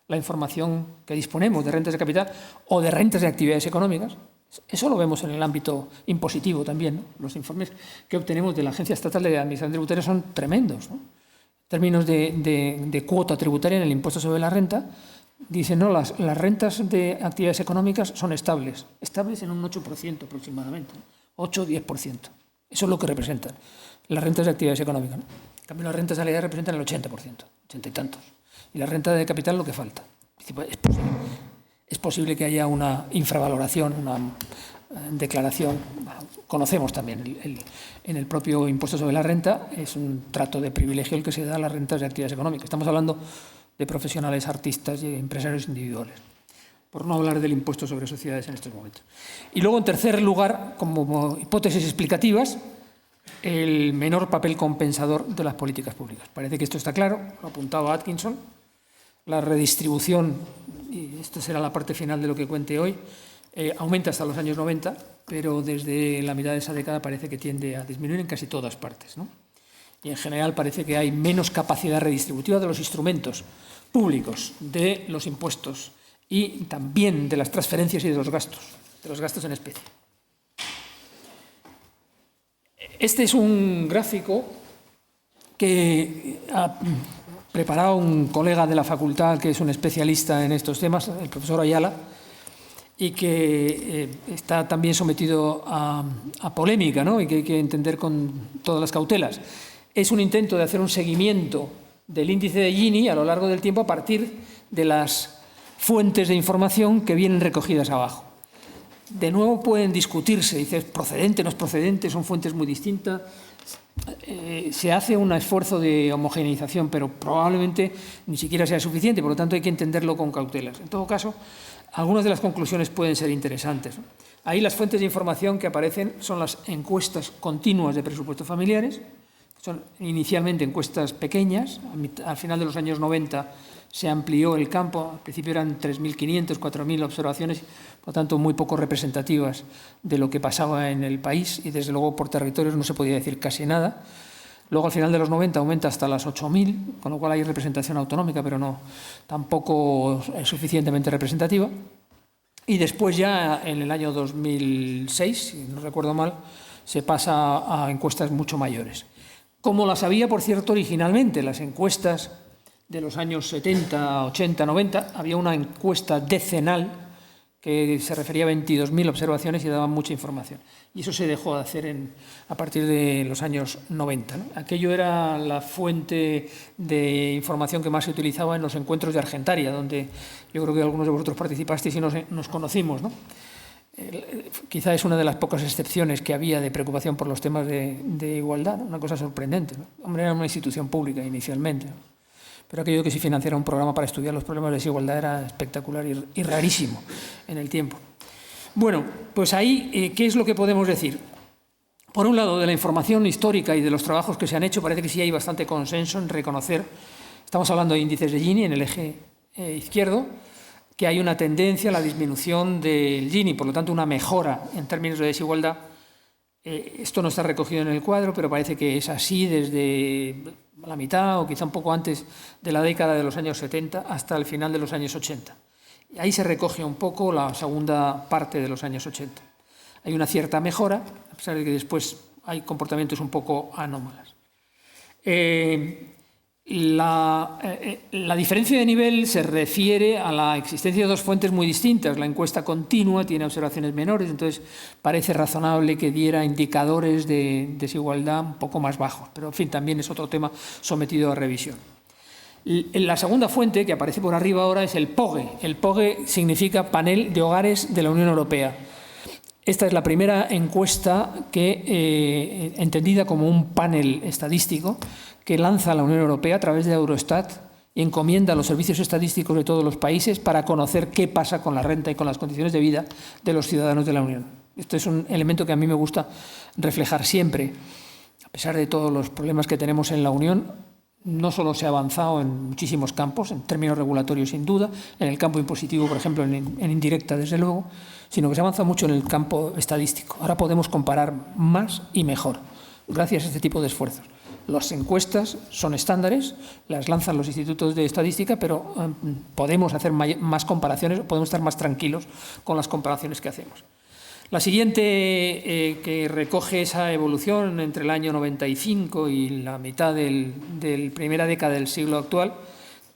la información que disponemos de rentas de capital o de rentas de actividades económicas, eso lo vemos en el ámbito impositivo también, ¿no? Los informes que obtenemos de la Agencia Estatal de Administración Tributaria son tremendos, ¿no? En términos de cuota tributaria en el impuesto sobre la renta, dicen, no, las rentas de actividades económicas son estables en un 8% aproximadamente, 8 o 10%. Eso es lo que representan las rentas de actividades económicas, ¿no? En cambio, las rentas salariales representan el 80%, 80 y tantos. Y la renta de capital lo que falta. Es posible que haya una infravaloración, una declaración. Conocemos también en el propio impuesto sobre la renta, es un trato de privilegio el que se da a las rentas de actividades económicas. Estamos hablando de profesionales, artistas y empresarios individuales, por no hablar del impuesto sobre sociedades en estos momentos. Y luego, en tercer lugar, como hipótesis explicativas, el menor papel compensador de las políticas públicas. Parece que esto está claro, lo apuntaba Atkinson, la redistribución, y esta será la parte final de lo que cuente hoy, aumenta hasta los años 90, pero desde la mitad de esa década parece que tiende a disminuir en casi todas partes, ¿no? Y en general parece que hay menos capacidad redistributiva de los instrumentos públicos, de los impuestos y también de las transferencias y de los gastos en especie. Este es un gráfico que ha preparado un colega de la facultad que es un especialista en estos temas, el profesor Ayala, y que está también sometido a polémica, ¿no? Y que hay que entender con todas las cautelas. Es un intento de hacer un seguimiento del índice de Gini a lo largo del tiempo a partir de las fuentes de información que vienen recogidas abajo. De nuevo pueden discutirse, dice, procedente, no es procedente, son fuentes muy distintas. Se hace un esfuerzo de homogeneización, pero probablemente ni siquiera sea suficiente, por lo tanto hay que entenderlo con cautelas. En todo caso, algunas de las conclusiones pueden ser interesantes, ¿no? Ahí las fuentes de información que aparecen son las encuestas continuas de presupuestos familiares, son inicialmente encuestas pequeñas, al final de los años 90 se amplió el campo, al principio eran 3.500, 4.000 observaciones, por lo tanto muy poco representativas de lo que pasaba en el país y desde luego por territorios no se podía decir casi nada. Luego al final de los 90 aumenta hasta las 8.000, con lo cual hay representación autonómica, pero no tampoco es suficientemente representativa. Y después ya en el año 2006, si no recuerdo mal, se pasa a encuestas mucho mayores. Como las había, por cierto, originalmente, las encuestas de los años 70, 80, 90, había una encuesta decenal que se refería a 22.000 observaciones y daba mucha información. Y eso se dejó de hacer a partir de los años 90, ¿no? Aquello era la fuente de información que más se utilizaba en los encuentros de Argentaria, donde yo creo que algunos de vosotros participasteis y nos conocimos, ¿no? Quizá es una de las pocas excepciones que había de preocupación por los temas de igualdad, ¿no? Una cosa sorprendente, ¿no? Hombre, era una institución pública inicialmente, ¿no? Pero aquello que se financiara un programa para estudiar los problemas de desigualdad era espectacular y rarísimo en el tiempo. Bueno, pues ahí, ¿qué es lo que podemos decir? Por un lado, de la información histórica y de los trabajos que se han hecho, parece que sí hay bastante consenso en reconocer, estamos hablando de índices de Gini en el eje izquierdo, que hay una tendencia a la disminución del Gini, por lo tanto una mejora en términos de desigualdad. Esto no está recogido en el cuadro, pero parece que es así desde la mitad o quizá un poco antes de la década de los años 70 hasta el final de los años 80. Y ahí se recoge un poco la segunda parte de los años 80. Hay una cierta mejora, a pesar de que después hay comportamientos un poco anómalos. La diferencia de nivel se refiere a la existencia de dos fuentes muy distintas. La encuesta continua tiene observaciones menores, entonces parece razonable que diera indicadores de desigualdad un poco más bajos, pero en fin, también es otro tema sometido a revisión. La segunda fuente, que aparece por arriba ahora, es el POGE. El POGE significa Panel de Hogares de la Unión Europea. Esta es la primera encuesta que, entendida como un panel estadístico, que lanza la Unión Europea a través de Eurostat y encomienda a los servicios estadísticos de todos los países para conocer qué pasa con la renta y con las condiciones de vida de los ciudadanos de la Unión. Esto es un elemento que a mí me gusta reflejar siempre. A pesar de todos los problemas que tenemos en la Unión, no solo se ha avanzado en muchísimos campos, en términos regulatorios sin duda, en el campo impositivo, por ejemplo, en indirecta desde luego, sino que se avanza mucho en el campo estadístico. Ahora podemos comparar más y mejor, gracias a este tipo de esfuerzos. Las encuestas son estándares, las lanzan los institutos de estadística, pero podemos hacer más comparaciones, podemos estar más tranquilos con las comparaciones que hacemos. La siguiente, que recoge esa evolución entre el año 95 y la mitad de la primera década del siglo actual,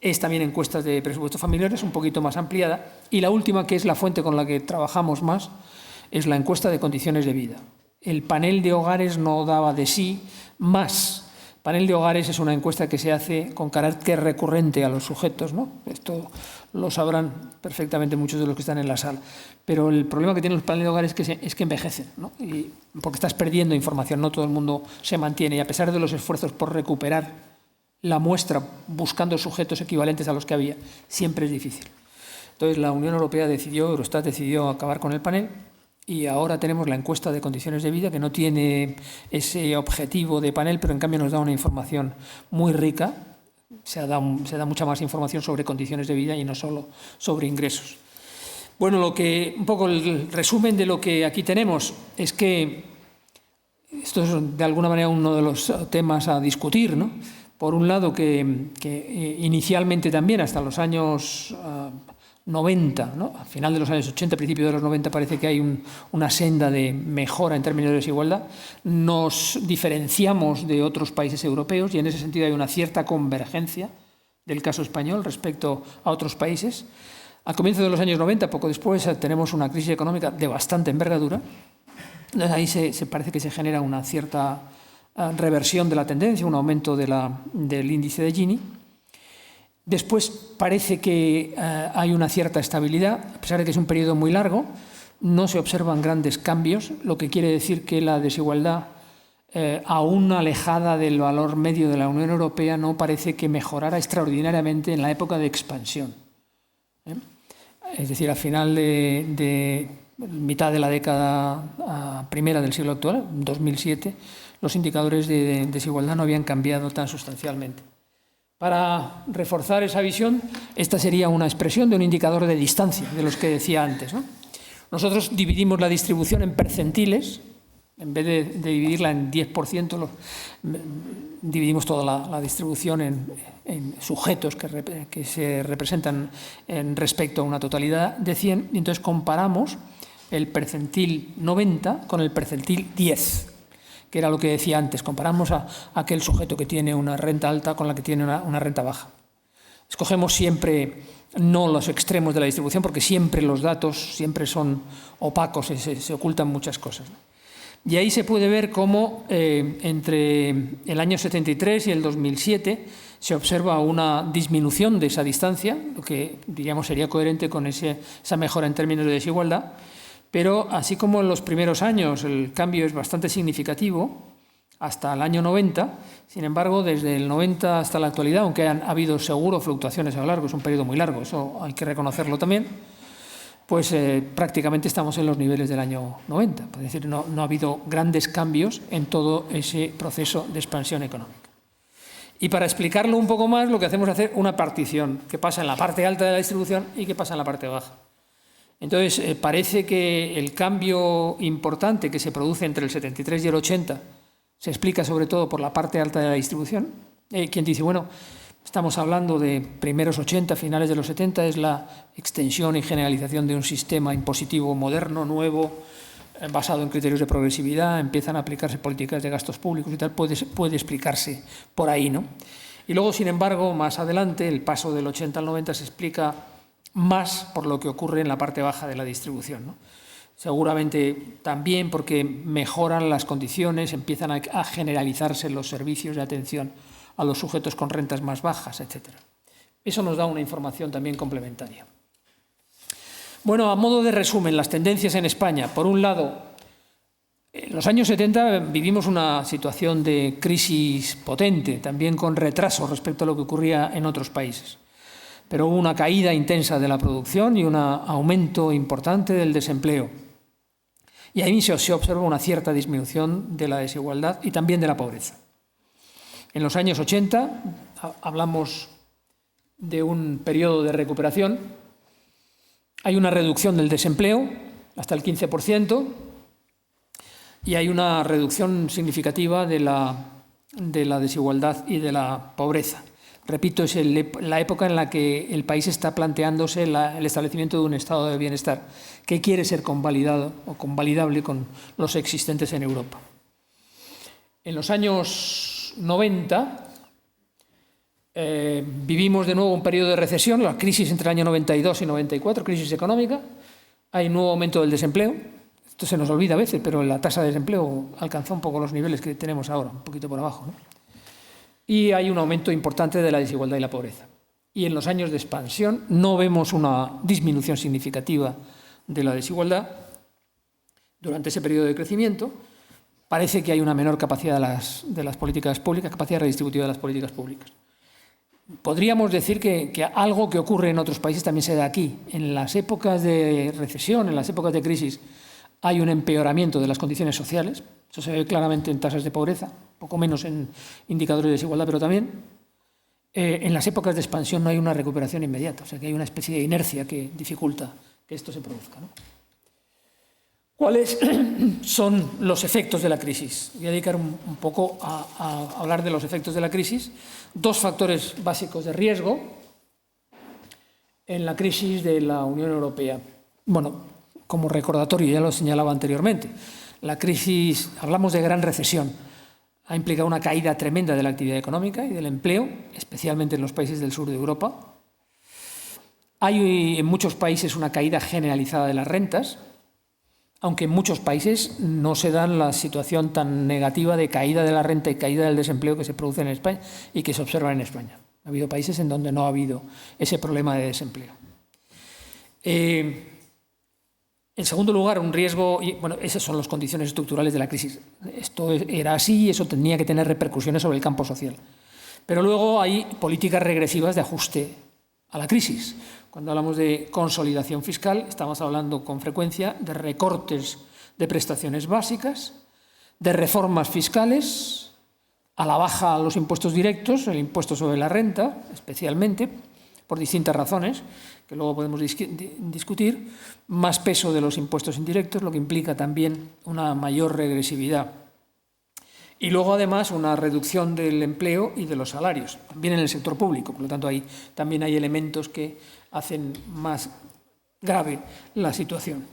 es también encuestas de presupuestos familiares, un poquito más ampliada. Y la última, que es la fuente con la que trabajamos más, es la encuesta de condiciones de vida. El panel de hogares no daba de sí más. Panel de hogares es una encuesta que se hace con carácter recurrente a los sujetos, ¿no? Esto lo sabrán perfectamente muchos de los que están en la sala. Pero el problema que tienen los paneles de hogares es que envejecen, ¿no? Porque estás perdiendo información, no todo el mundo se mantiene. Y a pesar de los esfuerzos por recuperar la muestra buscando sujetos equivalentes a los que había, siempre es difícil. Entonces la Unión Europea Eurostat decidió acabar con el panel. Y ahora tenemos la encuesta de condiciones de vida, que no tiene ese objetivo de panel, pero en cambio nos da una información muy rica. Se da mucha más información sobre condiciones de vida y no solo sobre ingresos. Bueno, un poco el resumen de lo que aquí tenemos es que esto es de alguna manera uno de los temas a discutir, ¿no? Por un lado, que inicialmente también, hasta los años 90, ¿no? Al final de los años 80, principio de los 90, parece que hay una senda de mejora en términos de desigualdad. Nos diferenciamos de otros países europeos y en ese sentido hay una cierta convergencia del caso español respecto a otros países. Al comienzo de los años 90, poco después, tenemos una crisis económica de bastante envergadura. Entonces ahí se parece que se genera una cierta reversión de la tendencia, un aumento del índice de Gini. Después parece que hay una cierta estabilidad, a pesar de que es un periodo muy largo, no se observan grandes cambios, lo que quiere decir que la desigualdad, aún alejada del valor medio de la Unión Europea, no parece que mejorara extraordinariamente en la época de expansión. Es decir, al final de mitad de la década primera del siglo actual, 2007, los indicadores de desigualdad no habían cambiado tan sustancialmente. Para reforzar esa visión, esta sería una expresión de un indicador de distancia, de los que decía antes, ¿no? Nosotros dividimos la distribución en percentiles, en vez de dividirla en 10%, dividimos toda la distribución en sujetos que se representan respecto a una totalidad de 100, y entonces comparamos el percentil 90 con el percentil 10. Que era lo que decía antes, comparamos a aquel sujeto que tiene una renta alta con la que tiene una renta baja. Escogemos siempre no los extremos de la distribución, porque siempre los datos siempre son opacos, se ocultan muchas cosas. Y ahí se puede ver cómo entre el año 73 y el 2007 se observa una disminución de esa distancia, lo que diríamos sería coherente con esa mejora en términos de desigualdad. Pero así como en los primeros años el cambio es bastante significativo, hasta el año 90, sin embargo, desde el 90 hasta la actualidad, aunque han habido seguro fluctuaciones a lo largo, es un periodo muy largo, eso hay que reconocerlo también, pues prácticamente estamos en los niveles del año 90. Es decir, no ha habido grandes cambios en todo ese proceso de expansión económica. Y para explicarlo un poco más, lo que hacemos es hacer una partición, que pasa en la parte alta de la distribución y que pasa en la parte baja. Entonces, parece que el cambio importante que se produce entre el 73 y el 80 se explica sobre todo por la parte alta de la distribución. Quien dice, bueno, estamos hablando de primeros 80, finales de los 70, es la extensión y generalización de un sistema impositivo moderno, nuevo, basado en criterios de progresividad, empiezan a aplicarse políticas de gastos públicos y tal, puede explicarse por ahí, ¿no? Y luego, sin embargo, más adelante, el paso del 80 al 90 se explica más por lo que ocurre en la parte baja de la distribución, ¿no? Seguramente también porque mejoran las condiciones, empiezan a generalizarse los servicios de atención a los sujetos con rentas más bajas, etc. Eso nos da una información también complementaria. Bueno, a modo de resumen, las tendencias en España. Por un lado, en los años 70 vivimos una situación de crisis potente, también con retraso respecto a lo que ocurría en otros países. Pero hubo una caída intensa de la producción y un aumento importante del desempleo. Y ahí se observa una cierta disminución de la desigualdad y también de la pobreza. En los años 80 hablamos de un periodo de recuperación. Hay una reducción del desempleo hasta el 15% y hay una reducción significativa de la desigualdad y de la pobreza. Repito, es la época en la que el país está planteándose el establecimiento de un estado de bienestar que quiere ser convalidado o convalidable con los existentes en Europa. En los años 90 vivimos de nuevo un periodo de recesión, la crisis entre el año 92 y 94, crisis económica. Hay un nuevo aumento del desempleo. Esto se nos olvida a veces, pero la tasa de desempleo alcanzó un poco los niveles que tenemos ahora, un poquito por abajo, ¿no? Y hay un aumento importante de la desigualdad y la pobreza. Y en los años de expansión no vemos una disminución significativa de la desigualdad. Durante ese periodo de crecimiento parece que hay una menor capacidad de las políticas públicas, capacidad redistributiva de las políticas públicas. Podríamos decir que algo que ocurre en otros países también se da aquí. En las épocas de recesión, en las épocas de crisis, hay un empeoramiento de las condiciones sociales. Eso se ve claramente en tasas de pobreza, poco menos en indicadores de desigualdad, pero también. En las épocas de expansión no hay una recuperación inmediata, o sea que hay una especie de inercia que dificulta que esto se produzca, ¿no? ¿Cuáles son los efectos de la crisis? Voy a dedicar un poco a hablar de los efectos de la crisis. Dos factores básicos de riesgo en la crisis de la Unión Europea. Bueno, como recordatorio, ya lo señalaba anteriormente, la crisis, hablamos de gran recesión, ha implicado una caída tremenda de la actividad económica y del empleo, especialmente en los países del sur de Europa. Hay en muchos países una caída generalizada de las rentas, aunque en muchos países no se da la situación tan negativa de caída de la renta y caída del desempleo que se produce en España y que se observa en España. Ha habido países en donde no ha habido ese problema de desempleo. En segundo lugar, un riesgo, y bueno, esas son las condiciones estructurales de la crisis. Esto era así y eso tenía que tener repercusiones sobre el campo social. Pero luego hay políticas regresivas de ajuste a la crisis. Cuando hablamos de consolidación fiscal, estamos hablando con frecuencia de recortes de prestaciones básicas, de reformas fiscales, a la baja los impuestos directos, el impuesto sobre la renta, especialmente, por distintas razones, que luego podemos discutir, más peso de los impuestos indirectos, lo que implica también una mayor regresividad. Y luego, además, una reducción del empleo y de los salarios, también en el sector público. Por lo tanto, ahí también hay elementos que hacen más grave la situación.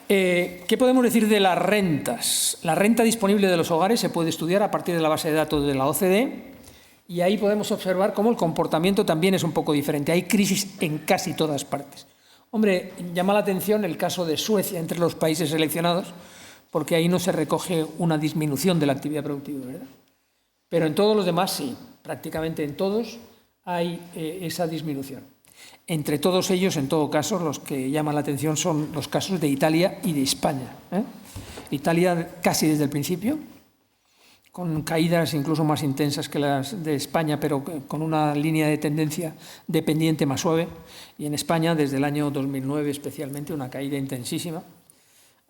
¿Qué podemos decir de las rentas? La renta disponible de los hogares se puede estudiar a partir de la base de datos de la OCDE y ahí podemos observar cómo el comportamiento también es un poco diferente. Hay crisis en casi todas partes. Hombre, llama la atención el caso de Suecia entre los países seleccionados, porque ahí no se recoge una disminución de la actividad productiva, ¿verdad? Pero en todos los demás sí, prácticamente en todos hay esa disminución. Entre todos ellos, en todo caso, los que llaman la atención son los casos de Italia y de España. Italia casi desde el principio, con caídas incluso más intensas que las de España, pero con una línea de tendencia dependiente más suave. Y en España, desde el año 2009 especialmente, una caída intensísima,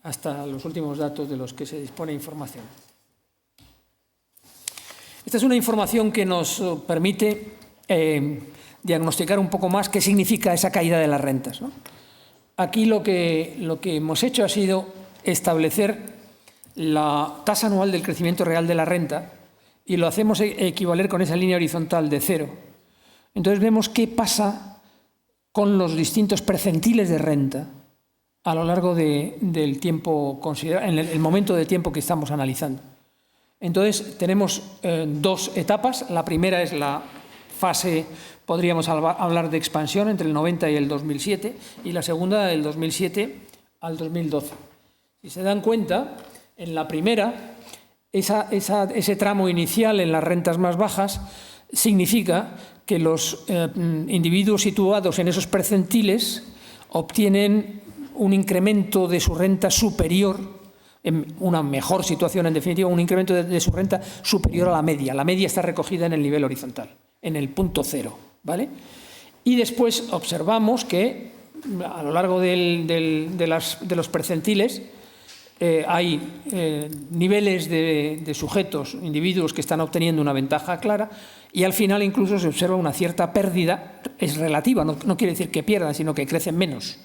hasta los últimos datos de los que se dispone información. Esta es una información que nos permite diagnosticar un poco más qué significa esa caída de las rentas, ¿no? Aquí lo que hemos hecho ha sido establecer la tasa anual del crecimiento real de la renta y lo hacemos equivaler con esa línea horizontal de 0 Entonces vemos qué pasa con los distintos percentiles de renta a lo largo del tiempo en el momento de tiempo que estamos analizando. Entonces tenemos dos etapas. La primera es la fase, podríamos hablar de expansión entre el 90 y el 2007, y la segunda del 2007 al 2012. Si se dan cuenta, en la primera, ese tramo inicial en las rentas más bajas significa que los individuos situados en esos percentiles obtienen un incremento de su renta superior, en una mejor situación, en definitiva, un incremento de su renta superior a la media. La media está recogida en el nivel horizontal, en el punto cero, ¿vale? Y después observamos que a lo largo de los percentiles hay niveles de sujetos, individuos que están obteniendo una ventaja clara, y al final incluso se observa una cierta pérdida, es relativa, no quiere decir que pierdan, sino que crecen menos.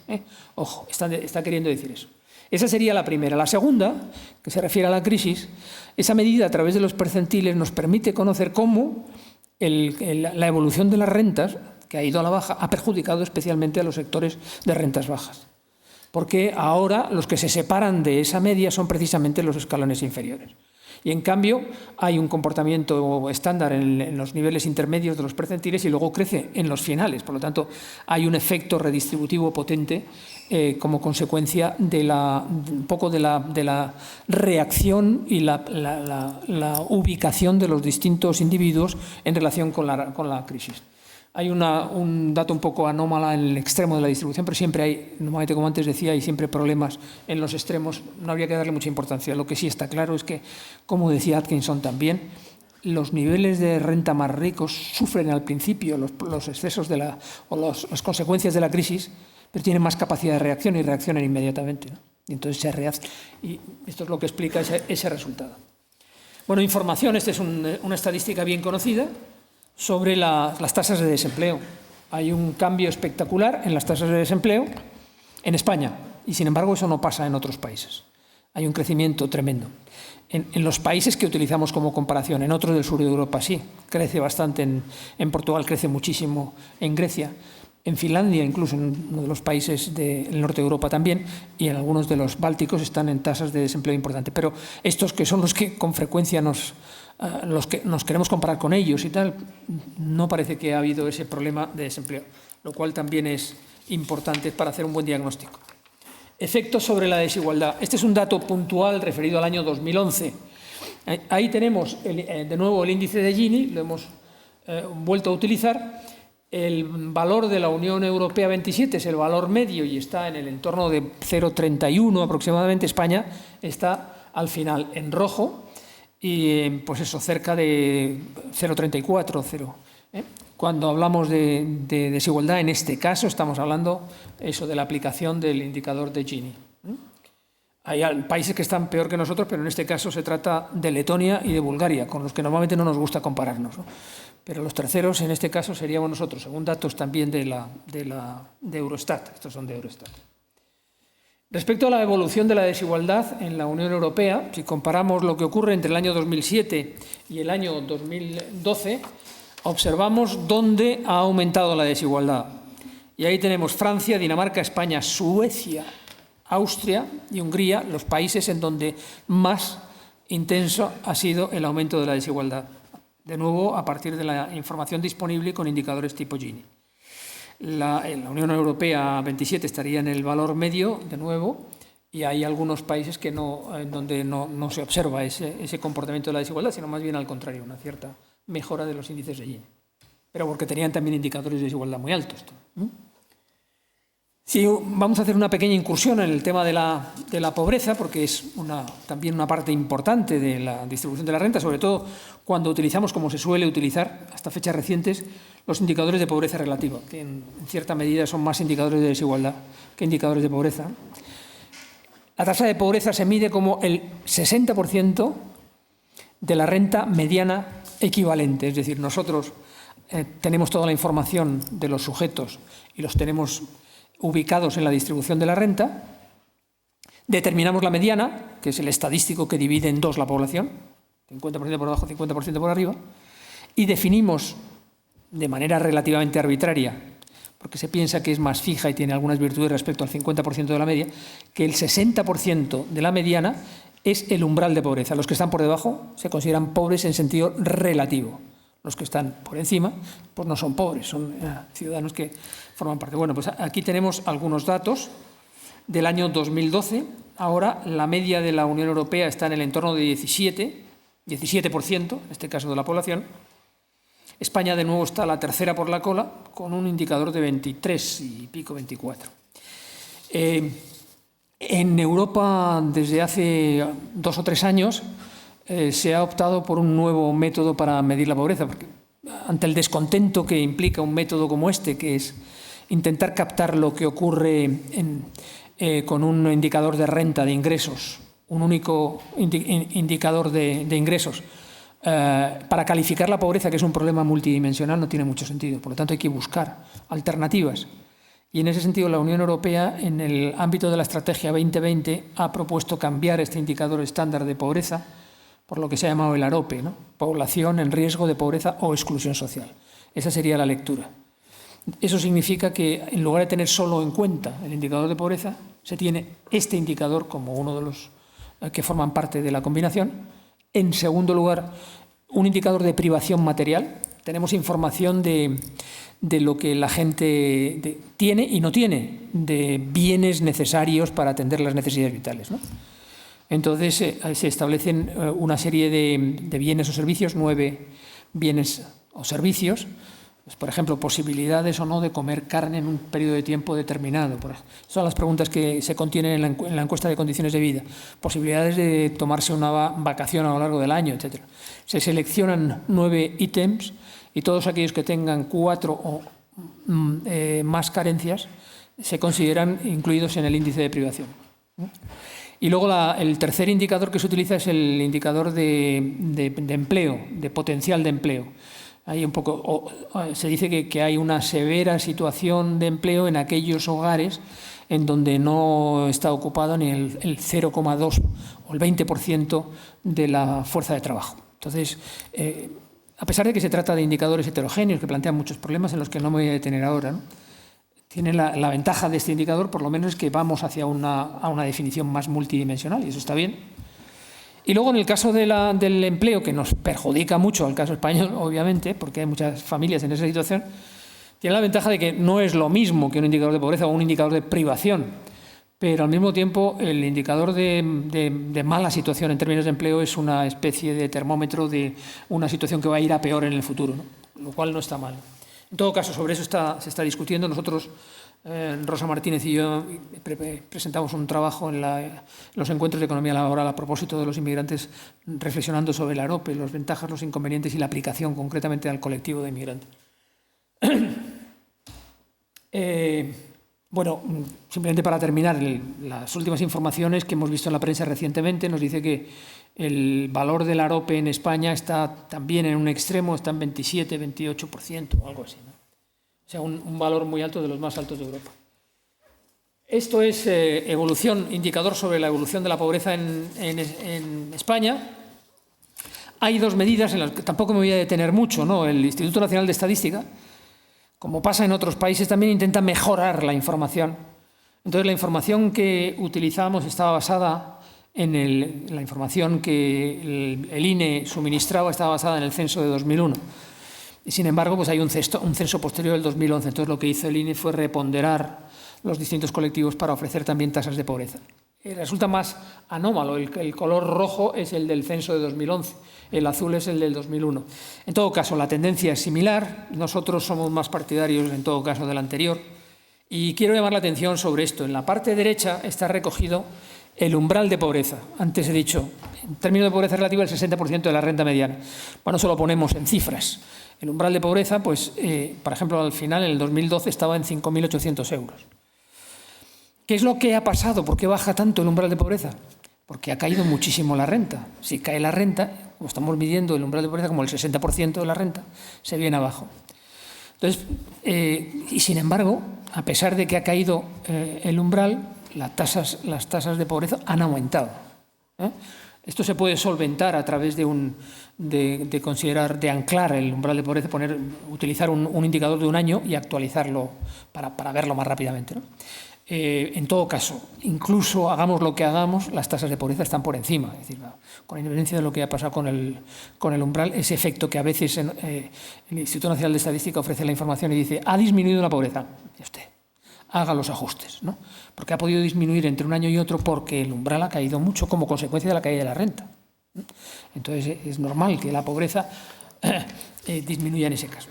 Ojo, está queriendo decir eso. Esa sería la primera. La segunda, que se refiere a la crisis, esa medida a través de los percentiles nos permite conocer cómo la evolución de las rentas, que ha ido a la baja, ha perjudicado especialmente a los sectores de rentas bajas. Porque ahora los que se separan de esa media son precisamente los escalones inferiores. Y en cambio hay un comportamiento estándar en los niveles intermedios de los percentiles y luego crece en los finales. Por lo tanto, hay un efecto redistributivo potente como consecuencia de un poco de la reacción y la ubicación de los distintos individuos en relación con la crisis. Hay un dato un poco anómalo en el extremo de la distribución, pero siempre hay, normalmente, como antes decía, hay siempre problemas en los extremos. No habría que darle mucha importancia. Lo que sí está claro es que, como decía Atkinson también, los niveles de renta más ricos sufren al principio los excesos las consecuencias de la crisis, pero tienen más capacidad de reacción y reaccionan inmediatamente, ¿no? Y entonces y esto es lo que explica ese resultado. Bueno, información, esta es una estadística bien conocida sobre las tasas de desempleo. Hay un cambio espectacular en las tasas de desempleo en España y, sin embargo, eso no pasa en otros países. Hay un crecimiento tremendo. En los países que utilizamos como comparación, en otros del sur de Europa sí, crece bastante, en Portugal crece muchísimo, en Grecia, en Finlandia, incluso en uno de los países del norte de Europa también, y en algunos de los bálticos están en tasas de desempleo importantes. Pero estos que son los que con frecuencia nos queremos comparar con ellos y tal, no parece que ha habido ese problema de desempleo, lo cual también es importante para hacer un buen diagnóstico. Efectos sobre la desigualdad. Este es un dato puntual referido al año 2011. Ahí tenemos de nuevo el índice de Gini, lo hemos vuelto a utilizar. El valor de la Unión Europea 27 es el valor medio y está en el entorno de 0,31 aproximadamente. España está al final en rojo. Y pues eso, cerca de 0,34, Cuando hablamos de desigualdad, en este caso estamos hablando eso de la aplicación del indicador de Gini. Hay países que están peor que nosotros, pero en este caso se trata de Letonia y de Bulgaria, con los que normalmente no nos gusta compararnos, ¿no? Pero los terceros en este caso seríamos nosotros, según datos también de Eurostat. Estos son de Eurostat. Respecto a la evolución de la desigualdad en la Unión Europea, si comparamos lo que ocurre entre el año 2007 y el año 2012, observamos dónde ha aumentado la desigualdad. Y ahí tenemos Francia, Dinamarca, España, Suecia, Austria y Hungría, los países en donde más intenso ha sido el aumento de la desigualdad. De nuevo, a partir de la información disponible con indicadores tipo Gini. La Unión Europea 27 estaría en el valor medio, de nuevo, y hay algunos países en donde no se observa ese comportamiento de la desigualdad, sino más bien al contrario, una cierta mejora de los índices de Gini. Pero porque tenían también indicadores de desigualdad muy altos. Sí, vamos a hacer una pequeña incursión en el tema de la pobreza, porque es también una parte importante de la distribución de la renta, sobre todo cuando utilizamos, como se suele utilizar hasta fechas recientes, los indicadores de pobreza relativa, que en cierta medida son más indicadores de desigualdad que indicadores de pobreza. La tasa de pobreza se mide como el 60% de la renta mediana equivalente, es decir, nosotros tenemos toda la información de los sujetos y los tenemos ubicados en la distribución de la renta, determinamos la mediana, que es el estadístico que divide en dos la población, 50% por abajo, 50% por arriba, y definimos de manera relativamente arbitraria, porque se piensa que es más fija y tiene algunas virtudes respecto al 50% de la media, que el 60% de la mediana es el umbral de pobreza. Los que están por debajo se consideran pobres en sentido relativo. Los que están por encima, pues no son pobres, son ciudadanos que forman parte. Bueno, pues aquí tenemos algunos datos del año 2012. Ahora la media de la Unión Europea está en el entorno de 17%, en este caso de la población. España de nuevo está a la tercera por la cola, con un indicador de 23 y pico, 24. En Europa, desde hace 2 o 3 años, se ha optado por un nuevo método para medir la pobreza, porque ante el descontento que implica un método como este, que es intentar captar lo que ocurre con un indicador de renta, de ingresos, un único indicador de ingresos, para calificar la pobreza, que es un problema multidimensional, no tiene mucho sentido. Por lo tanto, hay que buscar alternativas. Y en ese sentido, la Unión Europea, en el ámbito de la Estrategia 2020, ha propuesto cambiar este indicador estándar de pobreza por lo que se ha llamado el AROPE, ¿no? Población en riesgo de pobreza o exclusión social. Esa sería la lectura. Eso significa que, en lugar de tener solo en cuenta el indicador de pobreza, se tiene este indicador como uno de los que forman parte de la combinación. En segundo lugar, un indicador de privación material. Tenemos información de lo que la gente tiene y no tiene, de bienes necesarios para atender las necesidades vitales, ¿no? Entonces, se establecen una serie de bienes o servicios, 9 bienes o servicios. Pues, por ejemplo, posibilidades o no de comer carne en un periodo de tiempo determinado. Son las preguntas que se contienen en la encuesta de condiciones de vida. Posibilidades de tomarse una vacación a lo largo del año, etc. Se seleccionan 9 ítems y todos aquellos que tengan 4 o más carencias se consideran incluidos en el índice de privación. Y luego el tercer indicador que se utiliza es el indicador de empleo, de potencial de empleo. Hay se dice que hay una severa situación de empleo en aquellos hogares en donde no está ocupado ni el 0,2 o el 20% de la fuerza de trabajo. Entonces, a pesar de que se trata de indicadores heterogéneos que plantean muchos problemas en los que no me voy a detener ahora, ¿no? Tiene la ventaja de este indicador, por lo menos, es que vamos hacia una definición más multidimensional, y eso está bien. Y luego, en el caso del empleo, que nos perjudica mucho al caso español, obviamente, porque hay muchas familias en esa situación, tiene la ventaja de que no es lo mismo que un indicador de pobreza o un indicador de privación, pero al mismo tiempo el indicador de mala situación en términos de empleo es una especie de termómetro de una situación que va a ir a peor en el futuro, ¿no? Lo cual no está mal. En todo caso, sobre eso se está discutiendo. Nosotros, Rosa Martínez y yo, presentamos un trabajo en los encuentros de economía laboral a propósito de los inmigrantes, reflexionando sobre el AROPE, las ventajas, los inconvenientes y la aplicación concretamente al colectivo de inmigrantes. Bueno, simplemente para terminar, las últimas informaciones que hemos visto en la prensa recientemente nos dice que el valor del AROPE en España está también en un extremo, está en 27, 28% o algo así, ¿no? O sea, un valor muy alto, de los más altos de Europa. Esto es indicador sobre la evolución de la pobreza en España. Hay 2 medidas en las que tampoco me voy a detener mucho, ¿no? El Instituto Nacional de Estadística, como pasa en otros países, también intenta mejorar la información. Entonces, la información que utilizamos estaba basada en la información que el INE suministraba, estaba basada en el censo de 2001. Y, sin embargo, pues hay un censo posterior del 2011. Entonces, lo que hizo el INE fue reponderar los distintos colectivos para ofrecer también tasas de pobreza. Resulta más anómalo. El color rojo es el del censo de 2011, el azul es el del 2001. En todo caso, la tendencia es similar. Nosotros somos más partidarios, en todo caso, del anterior. Y quiero llamar la atención sobre esto. En la parte derecha está recogido el umbral de pobreza. Antes he dicho, en términos de pobreza relativa, el 60% de la renta mediana. Bueno, eso lo ponemos en cifras. El umbral de pobreza, pues, por ejemplo, al final, en el 2012, estaba en 5.800 euros. ¿Qué es lo que ha pasado? ¿Por qué baja tanto el umbral de pobreza? Porque ha caído muchísimo la renta. Si cae la renta, como estamos midiendo el umbral de pobreza como el 60% de la renta, se viene abajo. Entonces, y sin embargo, a pesar de que ha caído el umbral, las tasas de pobreza han aumentado. Esto se puede solventar a través de anclar el umbral de pobreza, utilizar un indicador de un año y actualizarlo para verlo más rápidamente, ¿no? En todo caso, incluso hagamos lo que hagamos, las tasas de pobreza están por encima. Es decir, con independencia de lo que ha pasado con el umbral, ese efecto que a veces el Instituto Nacional de Estadística ofrece la información y dice, ha disminuido la pobreza. Y usted haga los ajustes, ¿no? Porque ha podido disminuir entre un año y otro porque el umbral ha caído mucho como consecuencia de la caída de la renta. Entonces es normal que la pobreza disminuya en ese caso.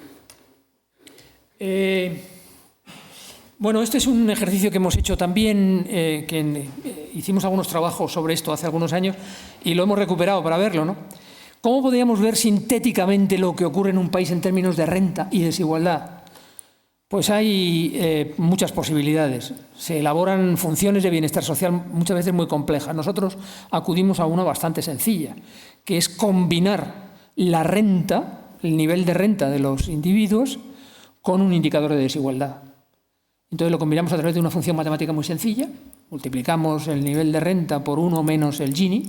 Bueno, este es un ejercicio que hemos hecho también, hicimos algunos trabajos sobre esto hace algunos años y lo hemos recuperado para verlo, ¿no? ¿Cómo podríamos ver sintéticamente lo que ocurre en un país en términos de renta y desigualdad? Pues hay muchas posibilidades. Se elaboran funciones de bienestar social muchas veces muy complejas. Nosotros acudimos a una bastante sencilla, que es combinar la renta, el nivel de renta de los individuos, con un indicador de desigualdad. Entonces lo combinamos a través de una función matemática muy sencilla, multiplicamos el nivel de renta por 1 menos el Gini,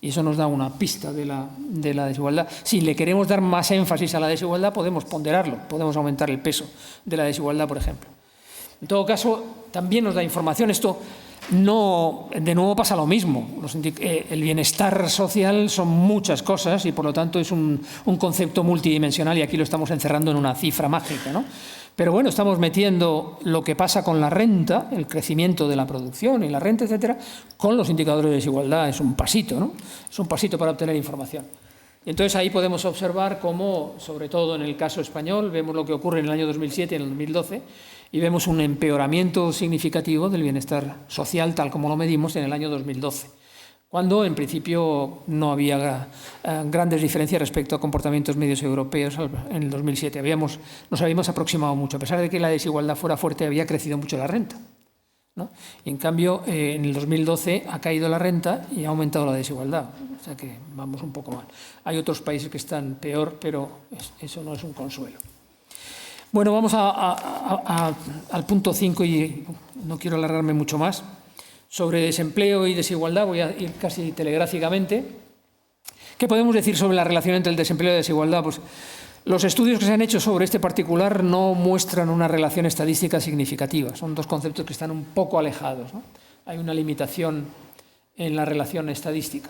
y eso nos da una pista de la desigualdad. Si le queremos dar más énfasis a la desigualdad, podemos ponderarlo, podemos aumentar el peso de la desigualdad, por ejemplo. En todo caso, también nos da información. Esto no, de nuevo pasa lo mismo. El bienestar social son muchas cosas y, por lo tanto, es un concepto multidimensional y aquí lo estamos encerrando en una cifra mágica, ¿no? Pero bueno, estamos metiendo lo que pasa con la renta, el crecimiento de la producción y la renta, etcétera, con los indicadores de desigualdad. Es un pasito, ¿no? Es un pasito para obtener información. Y entonces ahí podemos observar cómo, sobre todo en el caso español, vemos lo que ocurre en el año 2007 y en el 2012 y vemos un empeoramiento significativo del bienestar social tal como lo medimos en el año 2012. Cuando en principio no había grandes diferencias respecto a comportamientos medios europeos en el 2007. Nos habíamos aproximado mucho. A pesar de que la desigualdad fuera fuerte, había crecido mucho la renta, ¿no? Y en cambio, en el 2012 ha caído la renta y ha aumentado la desigualdad. O sea que vamos un poco mal. Hay otros países que están peor, pero eso no es un consuelo. Bueno, vamos al punto 5 y no quiero alargarme mucho más. Sobre desempleo y desigualdad, voy a ir casi telegráficamente. ¿Qué podemos decir sobre la relación entre el desempleo y la desigualdad? Pues los estudios que se han hecho sobre este particular no muestran una relación estadística significativa. Son dos conceptos que están un poco alejados, ¿no? Hay una limitación en la relación estadística.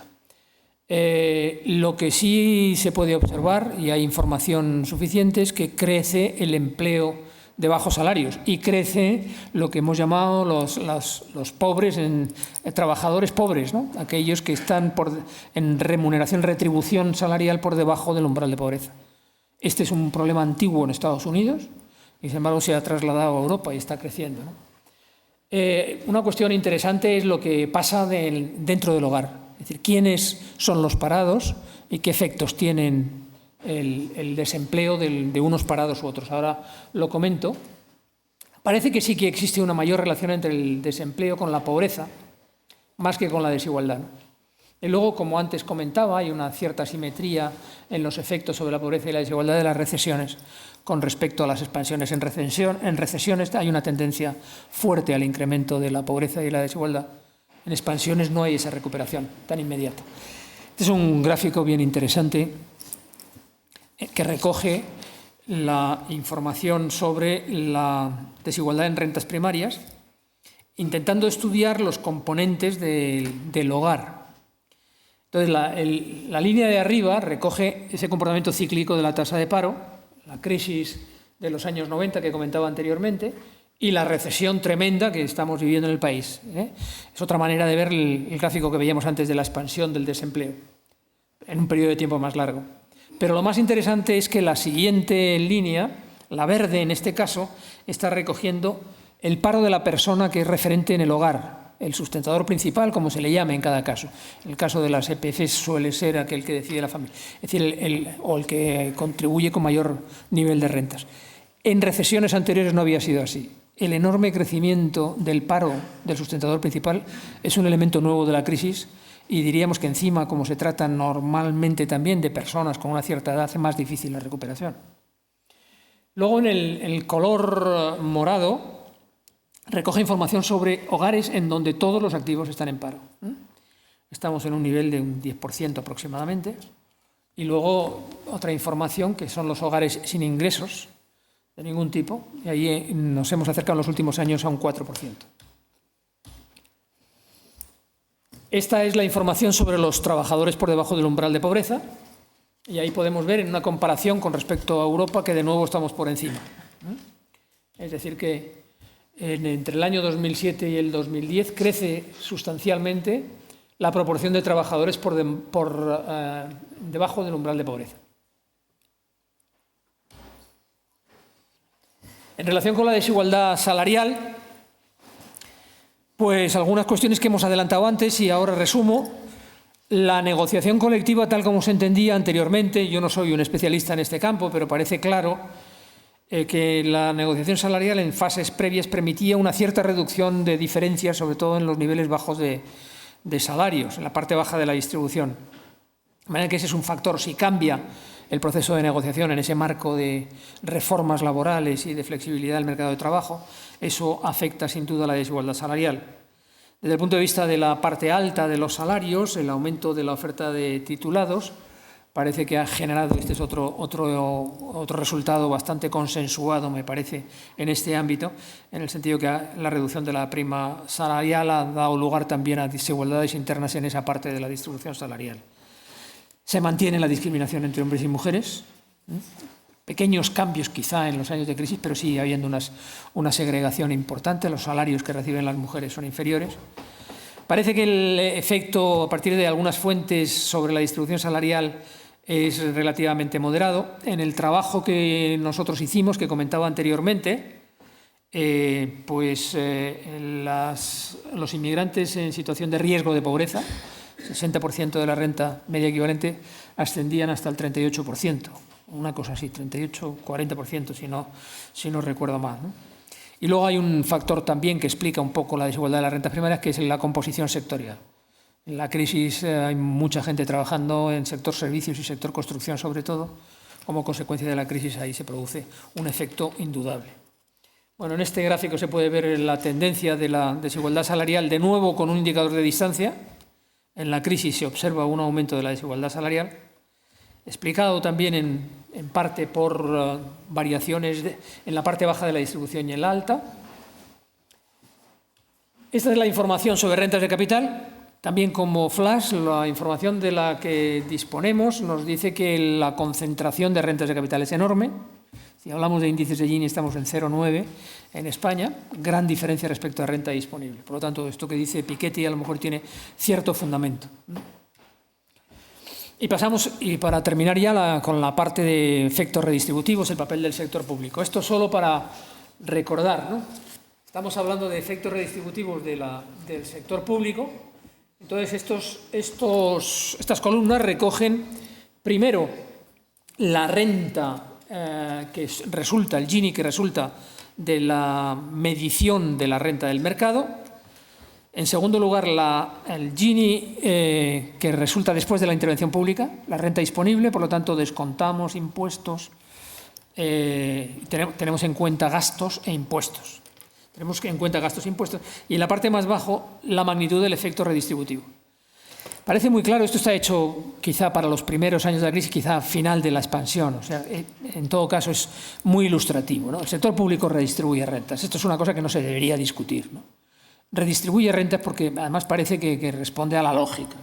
Lo que sí se puede observar, y hay información suficiente, es que crece el empleo de bajos salarios y crece lo que hemos llamado los pobres, trabajadores pobres, ¿no? Aquellos que están en retribución salarial por debajo del umbral de pobreza. Este es un problema antiguo en Estados Unidos y, sin embargo, se ha trasladado a Europa y está creciendo, ¿no? Una cuestión interesante es lo que pasa dentro del hogar, es decir, quiénes son los parados y qué efectos tienen el desempleo de unos parados u otros. Ahora lo comento. Parece que sí que existe una mayor relación entre el desempleo con la pobreza, más que con la desigualdad. Y luego, como antes comentaba, hay una cierta simetría en los efectos sobre la pobreza y la desigualdad de las recesiones con respecto a las expansiones. En recesiones hay una tendencia fuerte al incremento de la pobreza y la desigualdad. En expansiones no hay esa recuperación tan inmediata. Este es un gráfico bien interesante que recoge la información sobre la desigualdad en rentas primarias, intentando estudiar los componentes del hogar. Entonces, la línea de arriba recoge ese comportamiento cíclico de la tasa de paro, la crisis de los años 90 que comentaba anteriormente, y la recesión tremenda que estamos viviendo en el país, ¿eh? Es otra manera de ver el gráfico que veíamos antes de la expansión del desempleo, en un periodo de tiempo más largo. Pero lo más interesante es que la siguiente línea, la verde en este caso, está recogiendo el paro de la persona que es referente en el hogar, el sustentador principal, como se le llame en cada caso. En el caso de las EPFs suele ser aquel que decide la familia, es decir, el que contribuye con mayor nivel de rentas. En recesiones anteriores no había sido así. El enorme crecimiento del paro del sustentador principal es un elemento nuevo de la crisis. Y diríamos que encima, como se trata normalmente también de personas con una cierta edad, hace más difícil la recuperación. Luego, en el color morado, recoge información sobre hogares en donde todos los activos están en paro. estamos en un nivel de un 10% aproximadamente. Y luego otra información, que son los hogares sin ingresos de ningún tipo, y ahí nos hemos acercado en los últimos años a un 4%. Esta es la información sobre los trabajadores por debajo del umbral de pobreza, y ahí podemos ver en una comparación con respecto a Europa que de nuevo estamos por encima. Es decir, que entre el año 2007 y el 2010 crece sustancialmente la proporción de trabajadores por debajo del umbral de pobreza. En relación con la desigualdad salarial, pues algunas cuestiones que hemos adelantado antes y ahora resumo. La negociación colectiva, tal como se entendía anteriormente, yo no soy un especialista en este campo, pero parece claro que la negociación salarial en fases previas permitía una cierta reducción de diferencias, sobre todo en los niveles bajos de salarios, en la parte baja de la distribución. De manera que ese es un factor. Si cambia el proceso de negociación en ese marco de reformas laborales y de flexibilidad del mercado de trabajo, eso afecta sin duda a la desigualdad salarial. Desde el punto de vista de la parte alta de los salarios, el aumento de la oferta de titulados parece que ha generado, este es otro resultado bastante consensuado, me parece, en este ámbito, en el sentido que la reducción de la prima salarial ha dado lugar también a desigualdades internas en esa parte de la distribución salarial. Se mantiene la discriminación entre hombres y mujeres, pequeños cambios quizá en los años de crisis, pero sigue habiendo una segregación importante. Los salarios que reciben las mujeres son inferiores. Parece que el efecto a partir de algunas fuentes sobre la distribución salarial es relativamente moderado. En el trabajo que nosotros hicimos, que comentaba anteriormente, los inmigrantes en situación de riesgo de pobreza, 60% de la renta media equivalente, ascendían hasta el 38%. Una cosa así, 38, 40%, si no recuerdo mal, ¿no? Y luego hay un factor también que explica un poco la desigualdad de las rentas primarias, que es la composición sectorial. En la crisis hay mucha gente trabajando en sector servicios y sector construcción, sobre todo. Como consecuencia de la crisis, ahí se produce un efecto indudable. Bueno, en este gráfico se puede ver la tendencia de la desigualdad salarial, de nuevo con un indicador de distancia. En la crisis se observa un aumento de la desigualdad salarial, explicado también en parte por variaciones en la parte baja de la distribución y en la alta. Esta es la información sobre rentas de capital. También como flash, la información de la que disponemos nos dice que la concentración de rentas de capital es enorme. Si hablamos de índices de Gini, estamos en 0,9 en España, gran diferencia respecto a renta disponible. Por lo tanto, esto que dice Piketty a lo mejor tiene cierto fundamento. Y pasamos, y para terminar ya con la parte de efectos redistributivos, el papel del sector público. Esto solo para recordar, ¿no? Estamos hablando de efectos redistributivos del sector público. Entonces, estas columnas recogen, primero, la renta que resulta, el Gini que resulta de la medición de la renta del mercado. En segundo lugar, el Gini que resulta después de la intervención pública, la renta disponible, por lo tanto descontamos impuestos, tenemos en cuenta gastos e impuestos. Tenemos en cuenta gastos e impuestos. Y en la parte más bajo, la magnitud del efecto redistributivo. Parece muy claro, esto está hecho quizá para los primeros años de la crisis, quizá final de la expansión. O sea, en todo caso es muy ilustrativo, ¿no? El sector público redistribuye rentas. Esto es una cosa que no se debería discutir, ¿no? Redistribuye rentas porque además parece que responde a la lógica.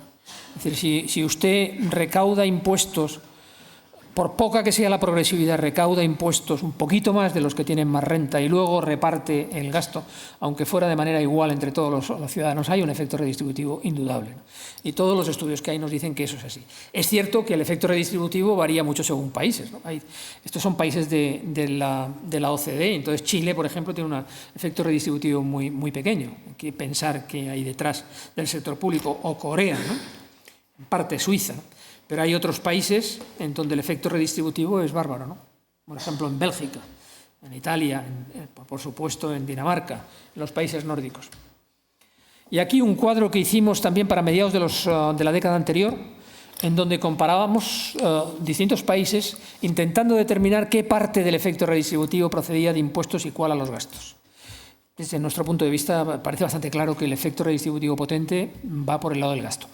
Es decir, si usted recauda impuestos, por poca que sea la progresividad, recauda impuestos un poquito más de los que tienen más renta y luego reparte el gasto, aunque fuera de manera igual entre todos los ciudadanos, hay un efecto redistributivo indudable, ¿no? Y todos los estudios que hay nos dicen que eso es así. Es cierto que el efecto redistributivo varía mucho según países, ¿no? Estos son países de la OCDE, entonces Chile, por ejemplo, tiene un efecto redistributivo muy, muy pequeño. Hay que pensar que hay detrás del sector público, o Corea, ¿no? En parte Suiza, ¿no? Pero hay otros países en donde el efecto redistributivo es bárbaro, ¿no? Por ejemplo, en Bélgica, en Italia, por supuesto en Dinamarca, en los países nórdicos. Y aquí un cuadro que hicimos también para mediados de la década anterior, en donde comparábamos distintos países intentando determinar qué parte del efecto redistributivo procedía de impuestos y cuál a los gastos. Desde nuestro punto de vista parece bastante claro que el efecto redistributivo potente va por el lado del gasto.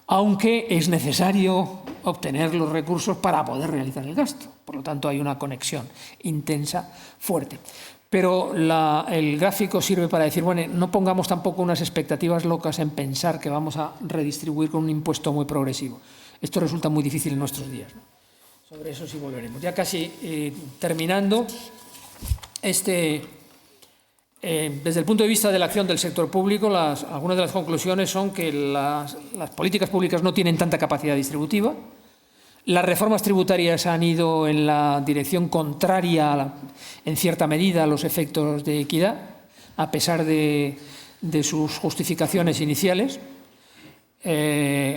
aunque es necesario obtener los recursos para poder realizar el gasto. Por lo tanto, hay una conexión intensa, fuerte. Pero el gráfico sirve para decir, bueno, no pongamos tampoco unas expectativas locas en pensar que vamos a redistribuir con un impuesto muy progresivo. Esto resulta muy difícil en nuestros días, ¿no? Sobre eso sí volveremos. Ya casi terminando, desde el punto de vista de la acción del sector público, algunas de las conclusiones son que las políticas públicas no tienen tanta capacidad distributiva. Las reformas tributarias han ido en la dirección contraria, en cierta medida, a los efectos de equidad, a pesar de sus justificaciones iniciales.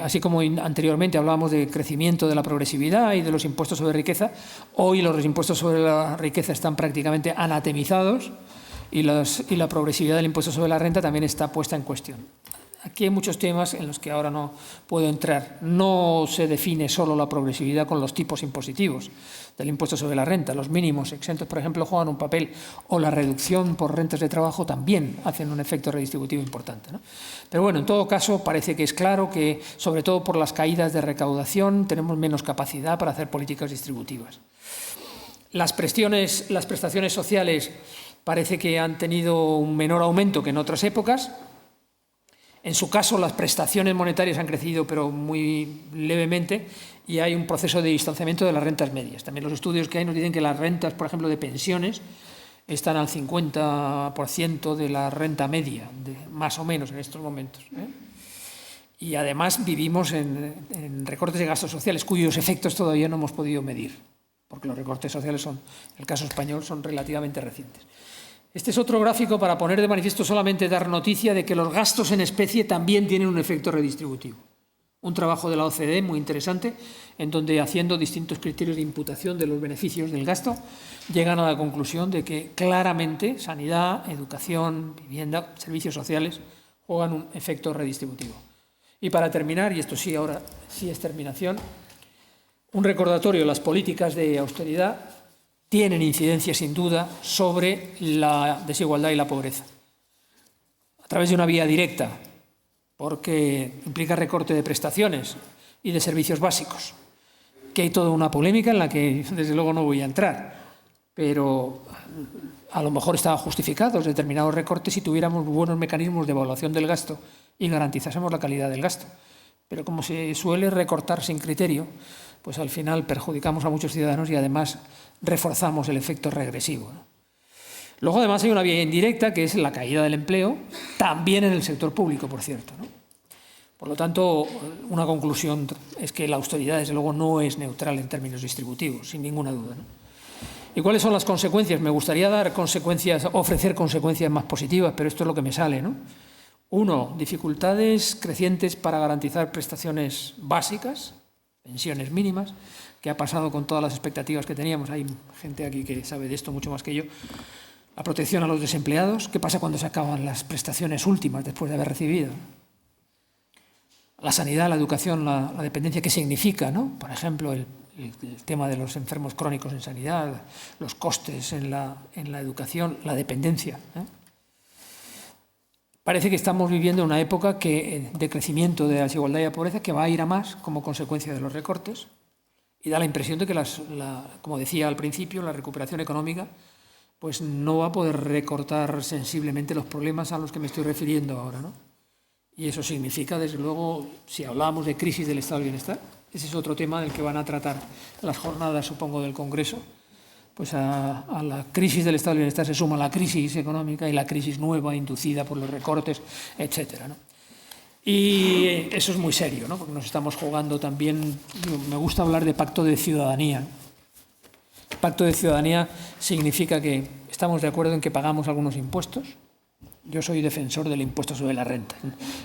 Así como anteriormente hablábamos de crecimiento de la progresividad y de los impuestos sobre riqueza, hoy los impuestos sobre la riqueza están prácticamente anatemizados y la progresividad del impuesto sobre la renta también está puesta en cuestión. Aquí hay muchos temas en los que ahora no puedo entrar. No se define solo la progresividad con los tipos impositivos del impuesto sobre la renta. Los mínimos exentos, por ejemplo, juegan un papel, o la reducción por rentas de trabajo también hacen un efecto redistributivo importante, ¿no? Pero bueno, en todo caso, parece que es claro que, sobre todo por las caídas de recaudación, tenemos menos capacidad para hacer políticas distributivas. Las prestaciones sociales parece que han tenido un menor aumento que en otras épocas. En su caso, las prestaciones monetarias han crecido, pero muy levemente, y hay un proceso de distanciamiento de las rentas medias. También los estudios que hay nos dicen que las rentas, por ejemplo, de pensiones, están al 50% de la renta media, más o menos en estos momentos, ¿eh? Y además vivimos en recortes de gastos sociales, cuyos efectos todavía no hemos podido medir, porque los recortes sociales en el caso español, son relativamente recientes. Este es otro gráfico para poner de manifiesto, solamente dar noticia de que los gastos en especie también tienen un efecto redistributivo. Un trabajo de la OCDE muy interesante, en donde, haciendo distintos criterios de imputación de los beneficios del gasto, llegan a la conclusión de que claramente sanidad, educación, vivienda, servicios sociales juegan un efecto redistributivo. Y para terminar, y esto sí, ahora sí es terminación, un recordatorio: las políticas de austeridad tienen incidencia sin duda sobre la desigualdad y la pobreza, a través de una vía directa, porque implica recorte de prestaciones y de servicios básicos, que hay toda una polémica en la que desde luego no voy a entrar, pero a lo mejor estaban justificados determinados recortes si tuviéramos buenos mecanismos de evaluación del gasto y garantizásemos la calidad del gasto. Pero como se suele recortar sin criterio, pues al final perjudicamos a muchos ciudadanos y además reforzamos el efecto regresivo, ¿no? Luego además hay una vía indirecta, que es la caída del empleo, también en el sector público, por cierto, ¿no? Por lo tanto, una conclusión es que la austeridad desde luego no es neutral en términos distributivos, sin ninguna duda, ¿no? ¿Y cuáles son las consecuencias? Me gustaría ofrecer consecuencias más positivas, pero esto es lo que me sale, ¿no? 1. Dificultades crecientes para garantizar prestaciones básicas, pensiones mínimas, que ha pasado con todas las expectativas que teníamos. Hay gente aquí que sabe de esto mucho más que yo. La protección a los desempleados. ¿Qué pasa cuando se acaban las prestaciones últimas después de haber recibido? La sanidad, la educación, la dependencia. ¿Qué significa, ¿no? Por ejemplo, el tema de los enfermos crónicos en sanidad, los costes en la educación, la dependencia, ¿eh? Parece que estamos viviendo una época de crecimiento de la desigualdad y la pobreza, que va a ir a más como consecuencia de los recortes, y da la impresión de que, como decía al principio, la recuperación económica pues no va a poder recortar sensiblemente los problemas a los que me estoy refiriendo ahora, ¿no? Y eso significa, desde luego, si hablábamos de crisis del estado del bienestar, ese es otro tema del que van a tratar las jornadas, supongo, del Congreso. Pues a la crisis del estado del bienestar se suma la crisis económica y la crisis nueva inducida por los recortes, etcétera, ¿no? Y eso es muy serio, ¿no? Porque nos estamos jugando también. Me gusta hablar de pacto de ciudadanía. El pacto de ciudadanía significa que estamos de acuerdo en que pagamos algunos impuestos. Yo soy defensor del impuesto sobre la renta.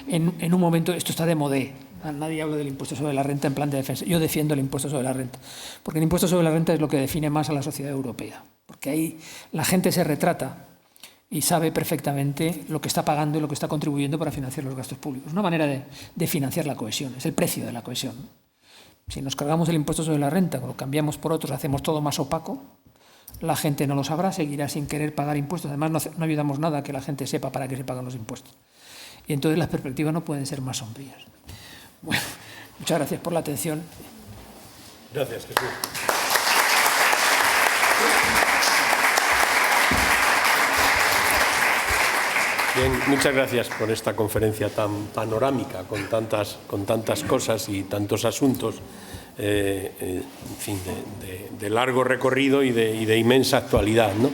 En un momento esto está de modé. Nadie habla del impuesto sobre la renta en plan de defensa. Yo defiendo el impuesto sobre la renta, porque el impuesto sobre la renta es lo que define más a la sociedad europea, porque ahí la gente se retrata y sabe perfectamente lo que está pagando y lo que está contribuyendo para financiar los gastos públicos. Una manera de financiar la cohesión, es el precio de la cohesión. Si nos cargamos el impuesto sobre la renta, lo cambiamos por otros, hacemos todo más opaco, la gente no lo sabrá, seguirá sin querer pagar impuestos. Además, no ayudamos nada a que la gente sepa para qué se pagan los impuestos. Y entonces las perspectivas no pueden ser más sombrías. Bueno, Muchas gracias por la atención. Gracias, Jesús. Bien, muchas gracias por esta conferencia tan panorámica, con tantas cosas y tantos asuntos, en fin, de largo recorrido y de inmensa actualidad, ¿no?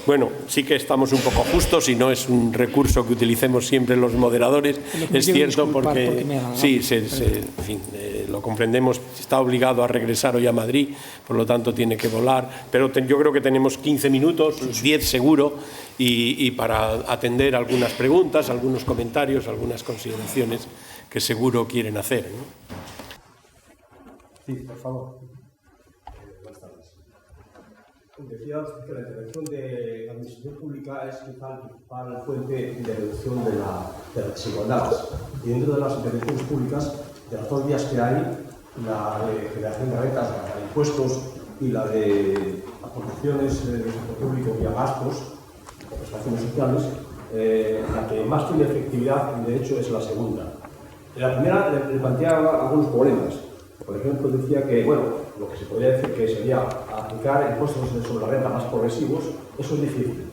Bueno, sí que estamos un poco justos y no es un recurso que utilicemos siempre los moderadores, es cierto, porque sí, en fin, lo comprendemos, está obligado a regresar hoy a Madrid, por lo tanto tiene que volar, pero yo creo que tenemos 15 minutos, 10 seguro, y para atender algunas preguntas, algunos comentarios, algunas consideraciones que seguro quieren hacer, ¿no? Sí, por favor. Buenas tardes. Decía que la intervención de la administración pública es quizá la principal fuente de reducción de las desigualdades. Y dentro de las intervenciones públicas, de las dos vías que hay, la de generación de rentas, la de impuestos y la de aportaciones del sector público vía gastos o prestaciones sociales, la que más tiene efectividad, de hecho, es la segunda. La primera le planteaba algunos problemas. Por ejemplo, decía que, bueno, lo que se podría decir que sería aplicar impuestos sobre la renta más progresivos, eso es difícil.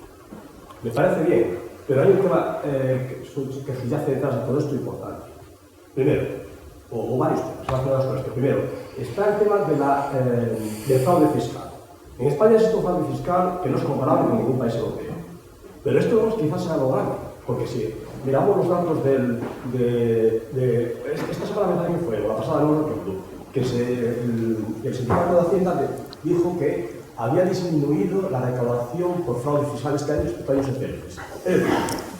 Me parece bien, pero hay un tema que subyace detrás de todo esto importante. Primero, o varios temas relacionados con esto. Primero, está el tema del fraude fiscal. En España existe un fraude fiscal que no es comparable con ningún país europeo. Pero esto quizás sea algo grande, porque si miramos los datos esta semana también fue, o la pasada no recuerdo, que el Sindicato de Hacienda dijo que había disminuido la recaudación por fraude fiscal este año respecto a años anteriores. Es decir,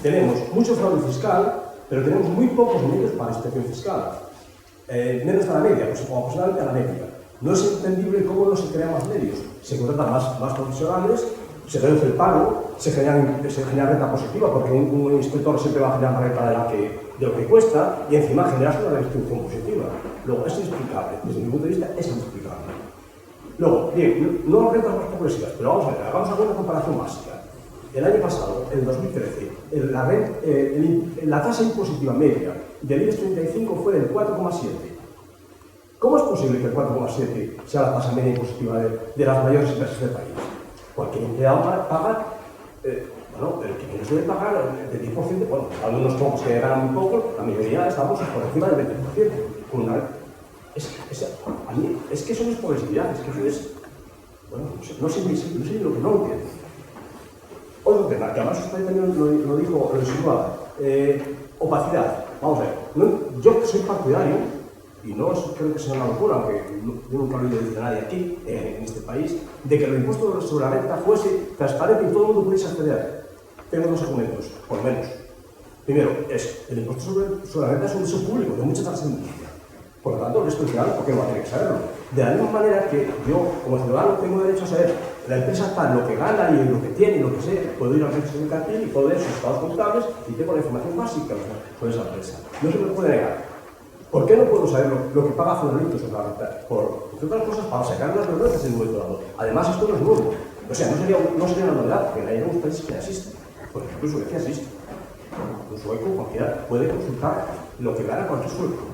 tenemos mucho fraude fiscal, pero tenemos muy pocos medios para la inspección fiscal. Menos de la media, pues, o aproximadamente a la media. No es entendible cómo no se crean más medios. Se contratan más profesionales, se reduce el paro, se genera renta positiva, porque un inspector siempre va a generar más renta de lo que cuesta, y encima generas una redistribución positiva. Luego, es inexplicable. Desde mi punto de vista, es inexplicable. Luego, bien, no rentas más progresivas, pero vamos a ver, hagamos alguna comparación básica. El año pasado, en 2013, la tasa impositiva media del IBEX 35 fue del 4,7. ¿Cómo es posible que el 4,7 sea la tasa media impositiva de las mayores empresas del país? Cualquier empleado paga, bueno, el que no suele pagar el 10%, bueno, algunos pocos que ganan muy poco, la mayoría estamos por encima del 20%. A mí, es que eso no es progresividad, es que eso es, bueno, no sé lo que no entiendo. Otro tema, que además usted también lo dijo, lo insinuaba, opacidad. Vamos a ver, yo soy partidario, y no creo que sea una locura, aunque yo nunca lo he oído decir a nadie aquí, en este país, de que el impuesto sobre la renta fuese transparente y todo el mundo pudiese acceder. Tengo dos argumentos, por lo menos. Primero, el impuesto sobre la renta es un uso público de mucha trascendencia. Por lo tanto, esto es claro, porque no va a tener que saberlo. De la misma manera que yo, como ciudadano, tengo derecho a saber la empresa tal, lo que gana y lo que tiene y lo que sé, puedo ir al registro mercantil y puedo ver sus estados contables y tengo la información básica sobre esa empresa. No se me puede negar. ¿Por qué no puedo saber lo que paga Fulanito sobre la renta? Entre otras cosas, para sacar las vergüenzas en un momento dado. Además, esto no es nuevo. O sea, no sería una novedad, porque hay algunos países que ya existen. Por ejemplo, Suecia existe. Un sueco cualquiera puede consultar lo que gana cualquier sueco.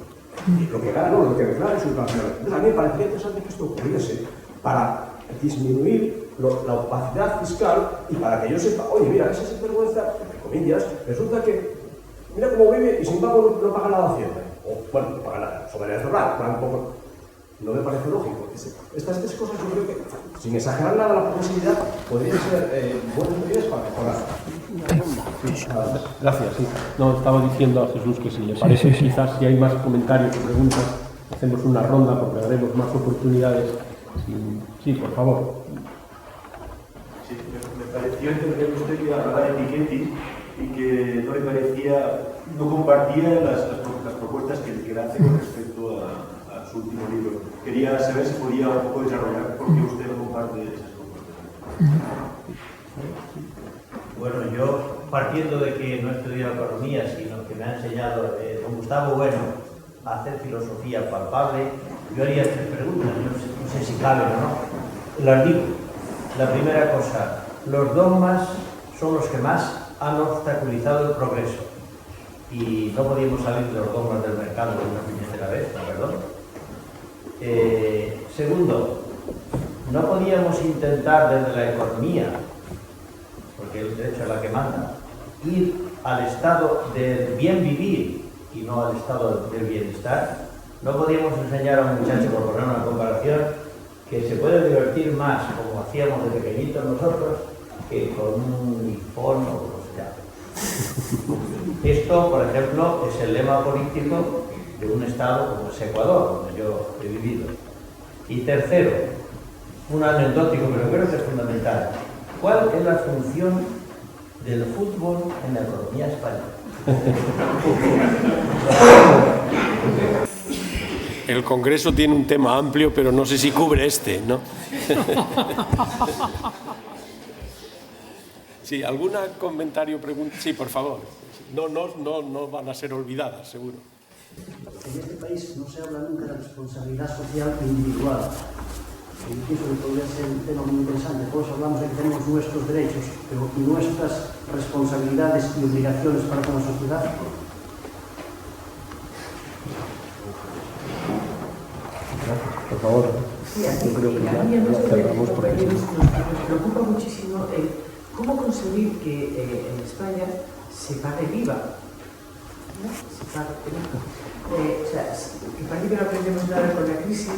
Lo que gana, no, lo que declara en su nacional. Entonces, a mí me parecería interesante que esto ocurriese para disminuir la opacidad fiscal y para que yo sepa, oye, mira, esa sinvergüenza, entre comillas, resulta que, mira cómo vive y sin embargo no paga nada de Hacienda. O, bueno, no paga nada, sobre el cerrar, un poco. No me parece lógico. Estas tres cosas yo creo que, sin exagerar nada la progresividad, podrían ser buenas medidas para mejorar. Sí, gracias. Sí. No, estaba diciendo a Jesús que si le parece, quizás si hay más comentarios o preguntas, hacemos una ronda porque daremos más oportunidades. Sí, por favor. Sí, me pareció entender usted que hablaba de Piketty y que no le parecía, no compartía las propuestas que le hace con respecto a su último libro. Quería saber si podía un poco desarrollar por qué usted no comparte esas propuestas. Bueno, yo, partiendo de que no he estudiado economía, sino que me ha enseñado don Gustavo Bueno a hacer filosofía palpable, yo haría tres preguntas, no sé si caben o no. Las digo. La primera cosa, los dogmas son los que más han obstaculizado el progreso. Y no podíamos salir de los dogmas del mercado de una puñetera vez, ¿no? Perdón. Segundo, no podíamos intentar desde la economía, porque el derecho es la que manda, ir al estado del bien vivir y no al estado del bienestar. No podíamos enseñar a un muchacho, por poner una comparación, que se puede divertir más, como hacíamos de pequeñitos nosotros, que con un iPhone o lo que sea. Esto, por ejemplo, es el lema político de un estado como es Ecuador, donde yo he vivido. Y tercero, un anecdótico, pero creo que es fundamental. ¿Cuál es la función del fútbol en la economía española? El Congreso tiene un tema amplio, pero no sé si cubre este, ¿no? Sí, ¿algún comentario, pregunta? Sí, por favor. No van a ser olvidadas, seguro. En este país no se habla nunca de responsabilidad social individual. Y pienso que podría ser un tema muy interesante. Todos hablamos de que tenemos nuestros derechos, pero ¿y nuestras responsabilidades y obligaciones para con la sociedad? Por favor. Sí, a mí, Yo creo que ya nos cerramos porque preocupa muchísimo cómo conseguir que en España se pague el IVA. ¿No? Se pague el IVA. O sea, que parece que no aprendemos nada con la crisis.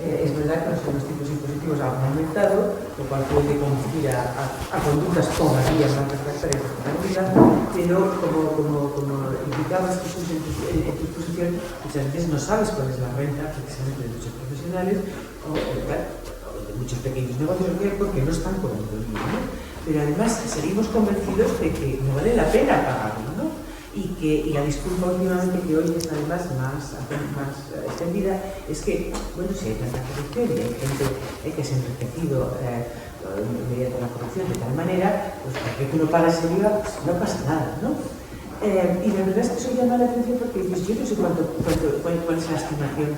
Es verdad que los tipos impositivos han aumentado, lo cual puede conducir a conductas todavía más refractarias de la vida, pero como indicabas en tu exposición, muchas veces no sabes cuál es la renta precisamente de muchos profesionales o de muchos pequeños negocios, porque no están cobrando el IVA, ¿no? Pero además seguimos convencidos de que no vale la pena pagarlo, ¿no? Y la disculpa últimamente que hoy es además más extendida es que, bueno, si hay tanta corrupción y hay gente que se ha enriquecido mediante la corrupción de tal manera, pues porque uno paga ese IVA, pues no pasa nada, ¿no? Y la verdad es que eso llama la atención porque dices, yo no sé cuál es la estimación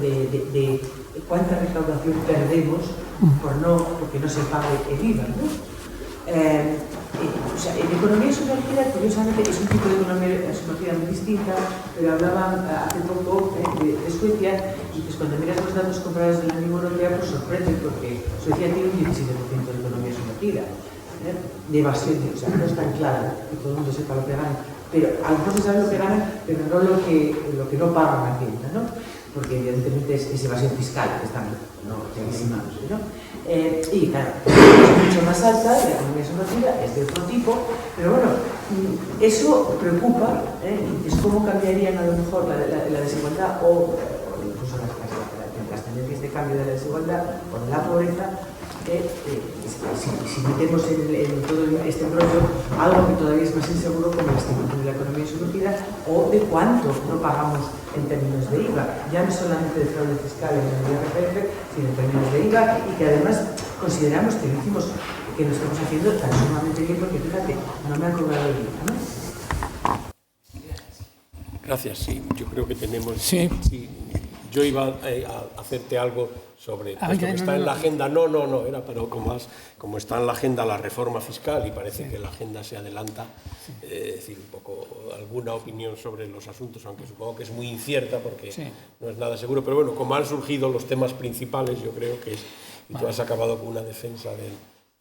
de cuánta recaudación perdemos porque no se pague el IVA, ¿no? O sea, en economía sumergida, curiosamente, es un tipo de economía sumergida muy distinta, pero hablaban hace poco de Suecia, y pues cuando miras los datos comparados de la Unión Europea, pues sorprende, porque Suecia tiene un 17% de economía sumergida, de evasión, o sea, no es tan claro que todo el mundo sepa lo que gana, pero a lo mejor se sabe lo que ganan, pero no lo que no pagan la Hacienda, ¿no? Porque evidentemente es evasión fiscal que están clarísimos, ¿no? Y claro, es mucho más alta, la economía sumergida es de otro tipo, pero bueno, eso preocupa, es cómo cambiarían a lo mejor la desigualdad o incluso las tendencias de cambio de la desigualdad o de la pobreza, si metemos en todo este rollo algo que todavía es más inseguro como la estimación de la economía sumergida o de cuánto no pagamos en términos de IVA, ya no solamente de fraude fiscal en el IRPF, sino en términos de IVA, y que además consideramos que lo estamos haciendo tan sumamente bien porque fíjate, no me han cobrado el IVA, ¿no? Gracias, sí, yo creo que tenemos... Sí. Yo iba a hacerte algo sobre esto que está en la agenda. No, era pero como está en la agenda la reforma fiscal y parece que la agenda se adelanta, decir un poco alguna opinión sobre los asuntos, aunque supongo que es muy incierta porque no es nada seguro, pero bueno, como han surgido los temas principales, yo creo que y tú has acabado con una defensa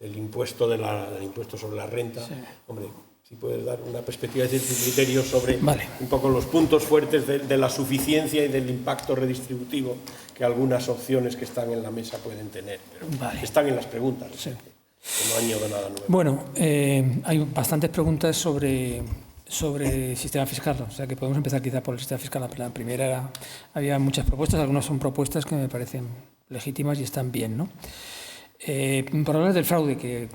del impuesto del impuesto sobre la renta, hombre, si puedes dar una perspectiva de tu criterio sobre un poco los puntos fuertes de la suficiencia y del impacto redistributivo que algunas opciones que están en la mesa pueden tener, pero están en las preguntas, que no añado nada nuevo. Bueno, hay bastantes preguntas sobre sistema fiscal, o sea que podemos empezar quizá por el sistema fiscal. La primera había muchas propuestas, algunas son propuestas que me parecen legítimas y están bien, ¿no? Por hablar del fraude,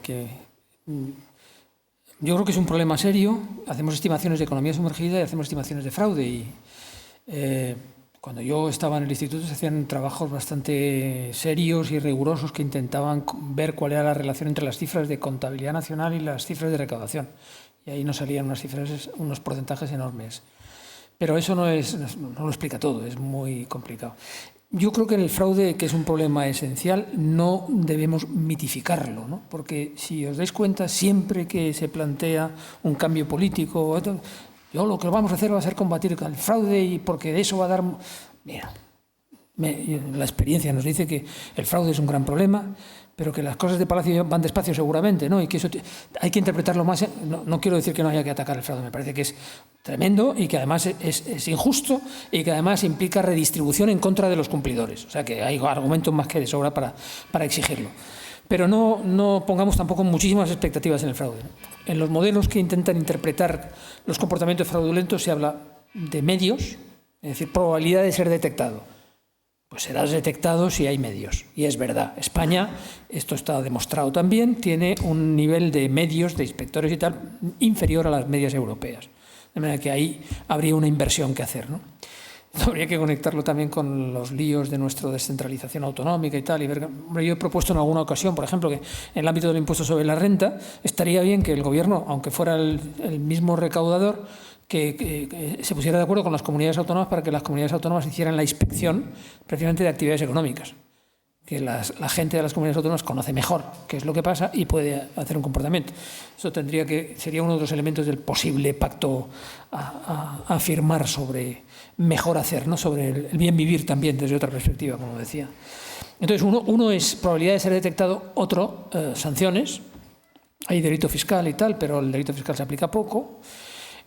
yo creo que es un problema serio. Hacemos estimaciones de economía sumergida y hacemos estimaciones de fraude. Y cuando yo estaba en el instituto se hacían trabajos bastante serios y rigurosos que intentaban ver cuál era la relación entre las cifras de contabilidad nacional y las cifras de recaudación. Y ahí nos salían unos porcentajes enormes. Pero eso no lo explica todo, es muy complicado. Yo creo que el fraude, que es un problema esencial, no debemos mitificarlo, ¿no? Porque si os dais cuenta, siempre que se plantea un cambio político, yo lo que vamos a hacer va a ser combatir el fraude y porque de eso va a dar... Mira, La experiencia nos dice que el fraude es un gran problema, pero que las cosas de Palacio van despacio seguramente, ¿no? Y que eso hay que interpretarlo más. No quiero decir que no haya que atacar el fraude, me parece que es tremendo y que además es injusto y que además implica redistribución en contra de los cumplidores. O sea que hay argumentos más que de sobra para exigirlo. Pero no pongamos tampoco muchísimas expectativas en el fraude, ¿no? En los modelos que intentan interpretar los comportamientos fraudulentos se habla de medios, es decir, probabilidad de ser detectado. Pues serás detectado si hay medios. Y es verdad, España, esto está demostrado también, tiene un nivel de medios, de inspectores y tal, inferior a las medias europeas. De manera que ahí habría una inversión que hacer, ¿no? Habría que conectarlo también con los líos de nuestra descentralización autonómica y tal. Y ver, yo he propuesto en alguna ocasión, por ejemplo, que en el ámbito del impuesto sobre la renta estaría bien que el gobierno, aunque fuera el mismo recaudador, que se pusiera de acuerdo con las comunidades autónomas para que las comunidades autónomas hicieran la inspección precisamente de actividades económicas. Que la gente de las comunidades autónomas conoce mejor qué es lo que pasa y puede hacer un comportamiento. Eso sería uno de los elementos del posible pacto a firmar sobre mejor hacer, ¿no? Sobre el bien vivir también desde otra perspectiva, como decía. Entonces, uno es probabilidad de ser detectado, otro, sanciones. Hay delito fiscal y tal, pero el delito fiscal se aplica poco.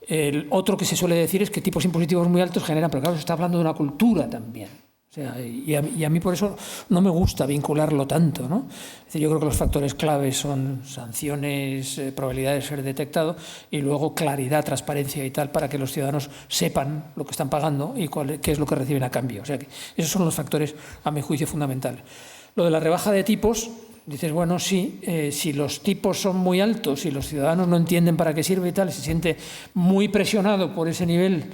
El otro que se suele decir es que tipos impositivos muy altos generan, pero claro, se está hablando de una cultura también. O sea, y a mí por eso no me gusta vincularlo tanto, ¿no? Es decir, yo creo que los factores claves son sanciones, probabilidad de ser detectado y luego claridad, transparencia y tal para que los ciudadanos sepan lo que están pagando y qué es lo que reciben a cambio. O sea, que esos son los factores, a mi juicio, fundamentales. Lo de la rebaja de tipos, dices, bueno, sí, si los tipos son muy altos y los ciudadanos no entienden para qué sirve y tal, y se siente muy presionado por ese nivel,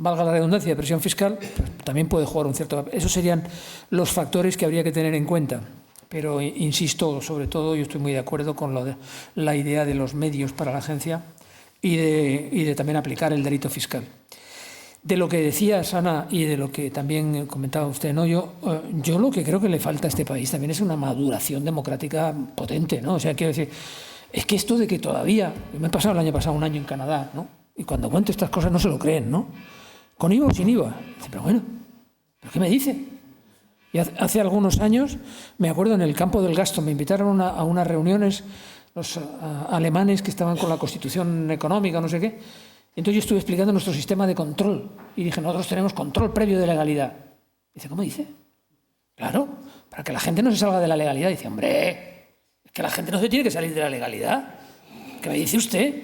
valga la redundancia, de presión fiscal, pues también puede jugar un cierto papel. Esos serían los factores que habría que tener en cuenta. Pero, insisto, sobre todo, yo estoy muy de acuerdo con la idea de los medios para la agencia y de también aplicar el delito fiscal. De lo que decía Ana y de lo que también comentaba usted, ¿no? Yo lo que creo que le falta a este país también es una maduración democrática potente, ¿no? O sea, quiero decir, es que esto de que todavía, yo me he pasado el año pasado un año en Canadá, ¿no? Y cuando cuento estas cosas no se lo creen, ¿no? ¿Con IVA o sin IVA? Dice, pero bueno, ¿pero qué me dice? Y hace algunos años, me acuerdo en el campo del gasto, me invitaron a unas reuniones los alemanes que estaban con la Constitución económica, no sé qué. Entonces yo estuve explicando nuestro sistema de control y dije, nosotros tenemos control previo de legalidad. Dice, ¿cómo dice? Claro, para que la gente no se salga de la legalidad. Dice, hombre, es que la gente no se tiene que salir de la legalidad. ¿Qué me dice usted?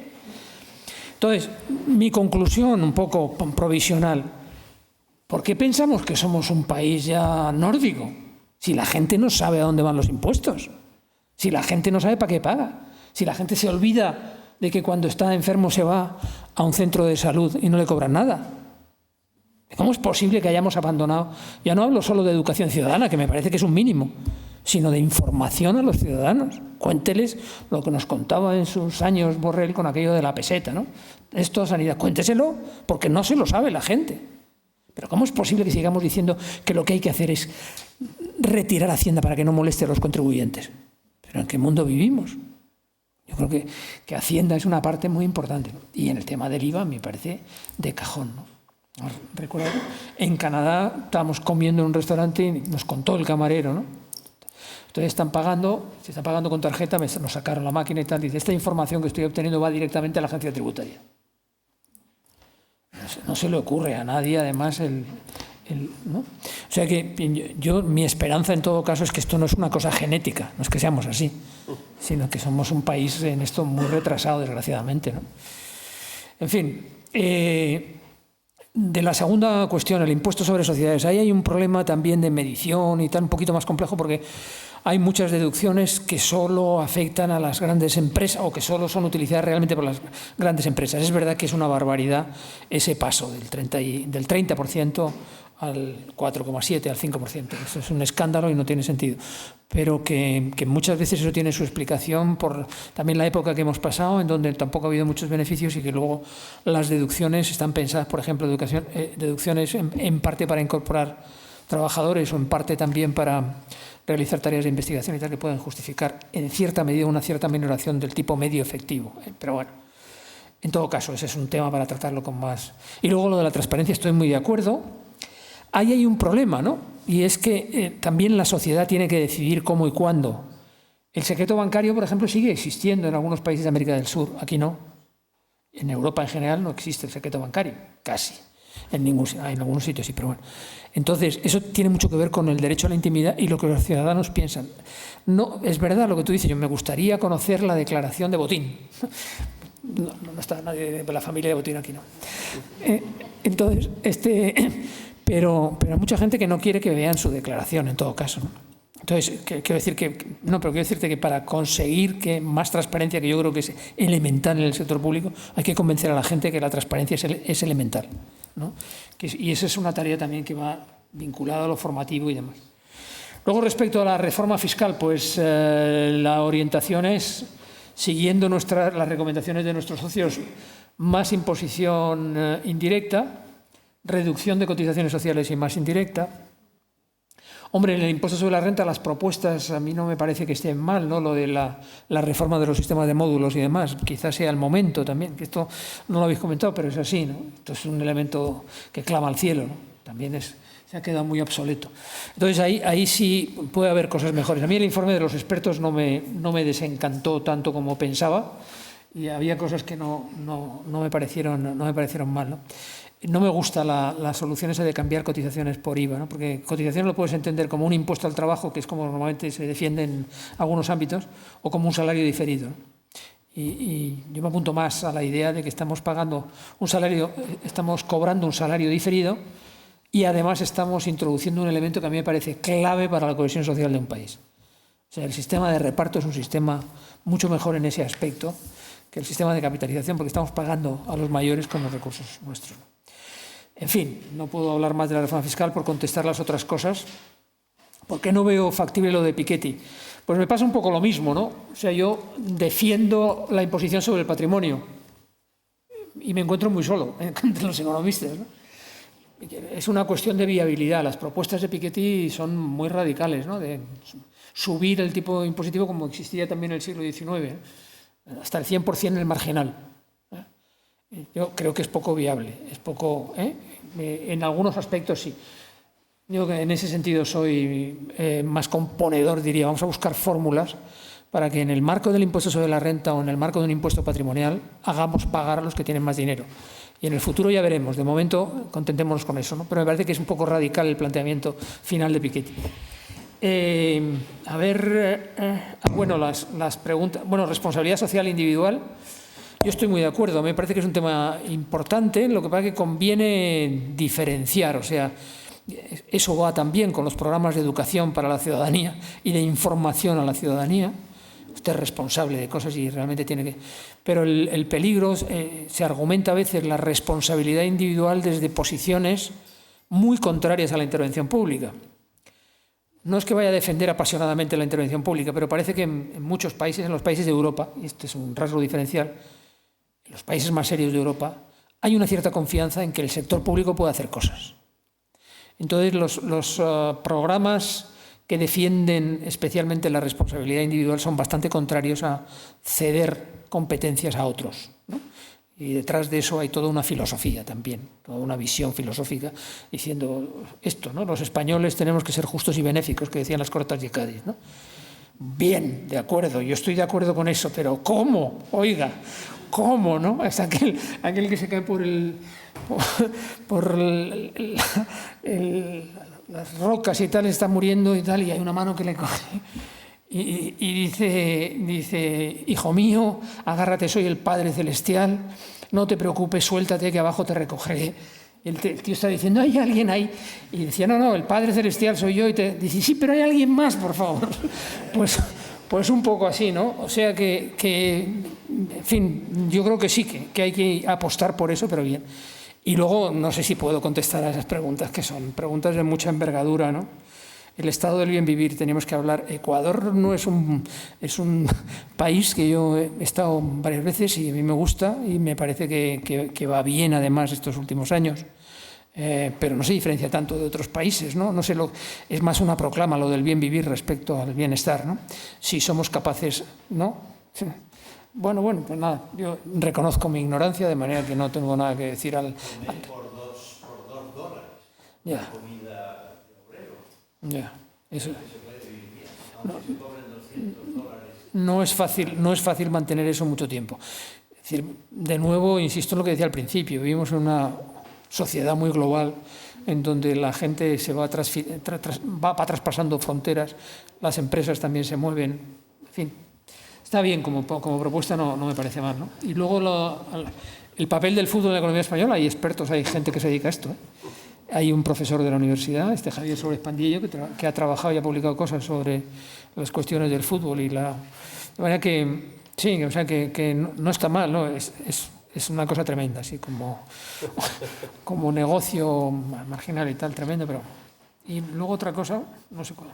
Entonces, mi conclusión un poco provisional, ¿por qué pensamos que somos un país ya nórdico? Si la gente no sabe a dónde van los impuestos, si la gente no sabe para qué paga, si la gente se olvida de que cuando está enfermo se va a un centro de salud y no le cobran nada. ¿Cómo es posible que hayamos abandonado? Ya no hablo solo de educación ciudadana, que me parece que es un mínimo, sino de información a los ciudadanos. Cuénteles lo que nos contaba en sus años Borrell con aquello de la peseta, ¿no? Esto de sanidad, cuénteselo, porque no se lo sabe la gente. Pero ¿cómo es posible que sigamos diciendo que lo que hay que hacer es retirar Hacienda para que no moleste a los contribuyentes? ¿Pero en qué mundo vivimos? Yo creo que Hacienda es una parte muy importante, ¿no? Y en el tema del IVA me parece de cajón, ¿no? Recuerdo, en Canadá estábamos comiendo en un restaurante y nos contó el camarero, ¿no? Entonces se están pagando con tarjeta, nos sacaron la máquina y tal, dice, esta información que estoy obteniendo va directamente a la agencia tributaria. No se le ocurre a nadie, además, ¿no? O sea que mi esperanza en todo caso es que esto no es una cosa genética, no es que seamos así, sino que somos un país en esto muy retrasado, desgraciadamente, ¿no? En fin, de la segunda cuestión, el impuesto sobre sociedades, ahí hay un problema también de medición y tal, un poquito más complejo porque hay muchas deducciones que solo afectan a las grandes empresas o que solo son utilizadas realmente por las grandes empresas. Es verdad que es una barbaridad ese paso del 30% al 4,7%, al 5%. Eso es un escándalo y no tiene sentido. Pero que muchas veces eso tiene su explicación por también la época que hemos pasado, en donde tampoco ha habido muchos beneficios y que luego las deducciones están pensadas, por ejemplo, deducciones en parte para incorporar trabajadores o en parte también para realizar tareas de investigación y tal, que pueden justificar en cierta medida una cierta minoración del tipo medio efectivo. Pero bueno, en todo caso, ese es un tema para tratarlo con más. Y luego lo de la transparencia, estoy muy de acuerdo. Ahí hay un problema, ¿no? y es que también la sociedad tiene que decidir cómo y cuándo. El secreto bancario, por ejemplo, sigue existiendo en algunos países de América del Sur, aquí no. En Europa en general no existe el secreto bancario, casi. En algunos sitios sí, pero bueno. Entonces, eso tiene mucho que ver con el derecho a la intimidad y lo que los ciudadanos piensan. No, es verdad lo que tú dices, yo me gustaría conocer la declaración de Botín. No está nadie de la familia de Botín aquí, no. Entonces, pero hay mucha gente que no quiere que vean su declaración, en todo caso, ¿no? Entonces, quiero decirte que para conseguir más transparencia, que yo creo que es elemental en el sector público, hay que convencer a la gente que la transparencia es elemental, ¿no? Y esa es una tarea también que va vinculada a lo formativo y demás. Luego, respecto a la reforma fiscal, pues la orientación es, siguiendo las recomendaciones de nuestros socios, más imposición indirecta, reducción de cotizaciones sociales y más indirecta. Hombre, en el impuesto sobre la renta las propuestas a mí no me parece que estén mal, ¿no? Lo de la reforma de los sistemas de módulos y demás, quizás sea el momento también, que esto no lo habéis comentado, pero es así, ¿no? Esto es un elemento que clama al cielo, ¿no? También se ha quedado muy obsoleto. Entonces ahí sí puede haber cosas mejores. A mí el informe de los expertos no me desencantó tanto como pensaba y había cosas que no me parecieron mal, ¿no? No me gusta la solución esa de cambiar cotizaciones por IVA, ¿no? Porque cotización lo puedes entender como un impuesto al trabajo, que es como normalmente se defiende en algunos ámbitos, o como un salario diferido, ¿no? Y yo me apunto más a la idea de que estamos cobrando un salario diferido y además estamos introduciendo un elemento que a mí me parece clave para la cohesión social de un país. O sea, el sistema de reparto es un sistema mucho mejor en ese aspecto que el sistema de capitalización, porque estamos pagando a los mayores con los recursos nuestros. En fin, no puedo hablar más de la reforma fiscal por contestar las otras cosas. ¿Por qué no veo factible lo de Piketty? Pues me pasa un poco lo mismo, ¿no? O sea, yo defiendo la imposición sobre el patrimonio y me encuentro muy solo entre los economistas, ¿no? Es una cuestión de viabilidad. Las propuestas de Piketty son muy radicales, ¿no? De subir el tipo impositivo como existía también en el siglo XIX, hasta el 100% en el marginal. Yo creo que es poco viable, es poco, en algunos aspectos sí. Yo en ese sentido soy más componedor, diría, vamos a buscar fórmulas para que en el marco del impuesto sobre la renta o en el marco de un impuesto patrimonial hagamos pagar a los que tienen más dinero. Y en el futuro ya veremos, de momento contentémonos con eso, ¿no? Pero me parece que es un poco radical el planteamiento final de Piketty. Bueno, las preguntas, bueno, responsabilidad social individual. Yo estoy muy de acuerdo, me parece que es un tema importante, lo que pasa es que conviene diferenciar, o sea, eso va también con los programas de educación para la ciudadanía y de información a la ciudadanía. Usted es responsable de cosas y realmente tiene que... Pero el peligro, se argumenta a veces la responsabilidad individual desde posiciones muy contrarias a la intervención pública. No es que vaya a defender apasionadamente la intervención pública, pero parece que en muchos países, en los países de Europa, y este es un rasgo diferencial, en los países más serios de Europa, hay una cierta confianza en que el sector público puede hacer cosas. Entonces, los programas que defienden especialmente la responsabilidad individual son bastante contrarios a ceder competencias a otros, ¿no? Y detrás de eso hay toda una filosofía también, toda una visión filosófica diciendo esto, ¿no? Los españoles tenemos que ser justos y benéficos, que decían las Cortes de Cádiz, ¿no? Bien, de acuerdo, yo estoy de acuerdo con eso, pero ¿cómo? Oiga, ¿cómo, no? Es aquel que se cae por las rocas y tal, está muriendo y tal, y hay una mano que le coge y dice, hijo mío, agárrate, soy el Padre Celestial, no te preocupes, suéltate que abajo te recogeré. Y el tío está diciendo, hay alguien ahí. Y decía, no, el Padre Celestial soy yo. Y te dice, sí, pero hay alguien más, por favor. Pues un poco así, ¿no? O sea que en fin, yo creo que sí, que hay que apostar por eso, pero bien. Y luego, no sé si puedo contestar a esas preguntas, que son preguntas de mucha envergadura, ¿no? El estado del bien vivir, teníamos que hablar. Ecuador no es un país que yo he estado varias veces y a mí me gusta y me parece que va bien además estos últimos años, pero no se diferencia tanto de otros países, ¿no? No sé, es más una proclama lo del bien vivir respecto al bienestar, ¿no? Si somos capaces, ¿no? Sí. Bueno, pues nada, yo reconozco mi ignorancia, de manera que no tengo nada que decir al... Por $2 Ya. comida de obrero. Ya, eso. No es fácil mantener eso mucho tiempo. Es decir, de nuevo, insisto en lo que decía al principio, vivimos en una sociedad muy global en donde la gente se va traspasando fronteras, las empresas también se mueven, en fin. Está bien, como propuesta no me parece mal, ¿no? Y luego el papel del fútbol en la economía española, hay expertos, hay gente que se dedica a esto, ¿eh? Hay un profesor de la universidad, Javier Suárez Pandillo, que ha trabajado y ha publicado cosas sobre las cuestiones del fútbol y de manera que sí, o sea que no está mal, ¿no? Es una cosa tremenda, así como negocio marginal y tal, tremendo, pero... Y luego otra cosa, no sé cuál.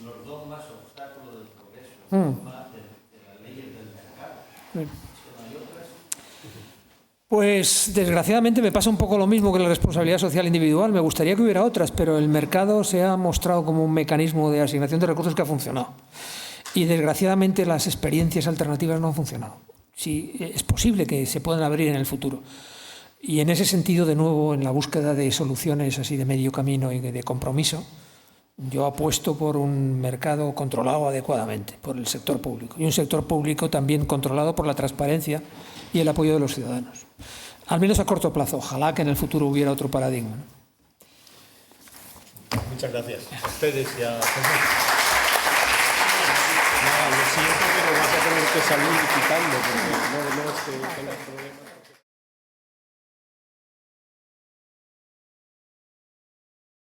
Los dogmas, obstáculos del progreso, de las leyes del mercado. Pues desgraciadamente me pasa un poco lo mismo que la responsabilidad social individual. Me gustaría que hubiera otras, pero el mercado se ha mostrado como un mecanismo de asignación de recursos que ha funcionado. Y desgraciadamente las experiencias alternativas no han funcionado. Sí, es posible que se puedan abrir en el futuro. Y en ese sentido, de nuevo, en la búsqueda de soluciones así de medio camino y de compromiso, yo apuesto por un mercado controlado adecuadamente, por el sector público. Y un sector público también controlado por la transparencia y el apoyo de los ciudadanos. Al menos a corto plazo. Ojalá que en el futuro hubiera otro paradigma, ¿no? Muchas gracias a ustedes y a... Lo siento, pero vas a tener que salir quitando porque no tengas problemas.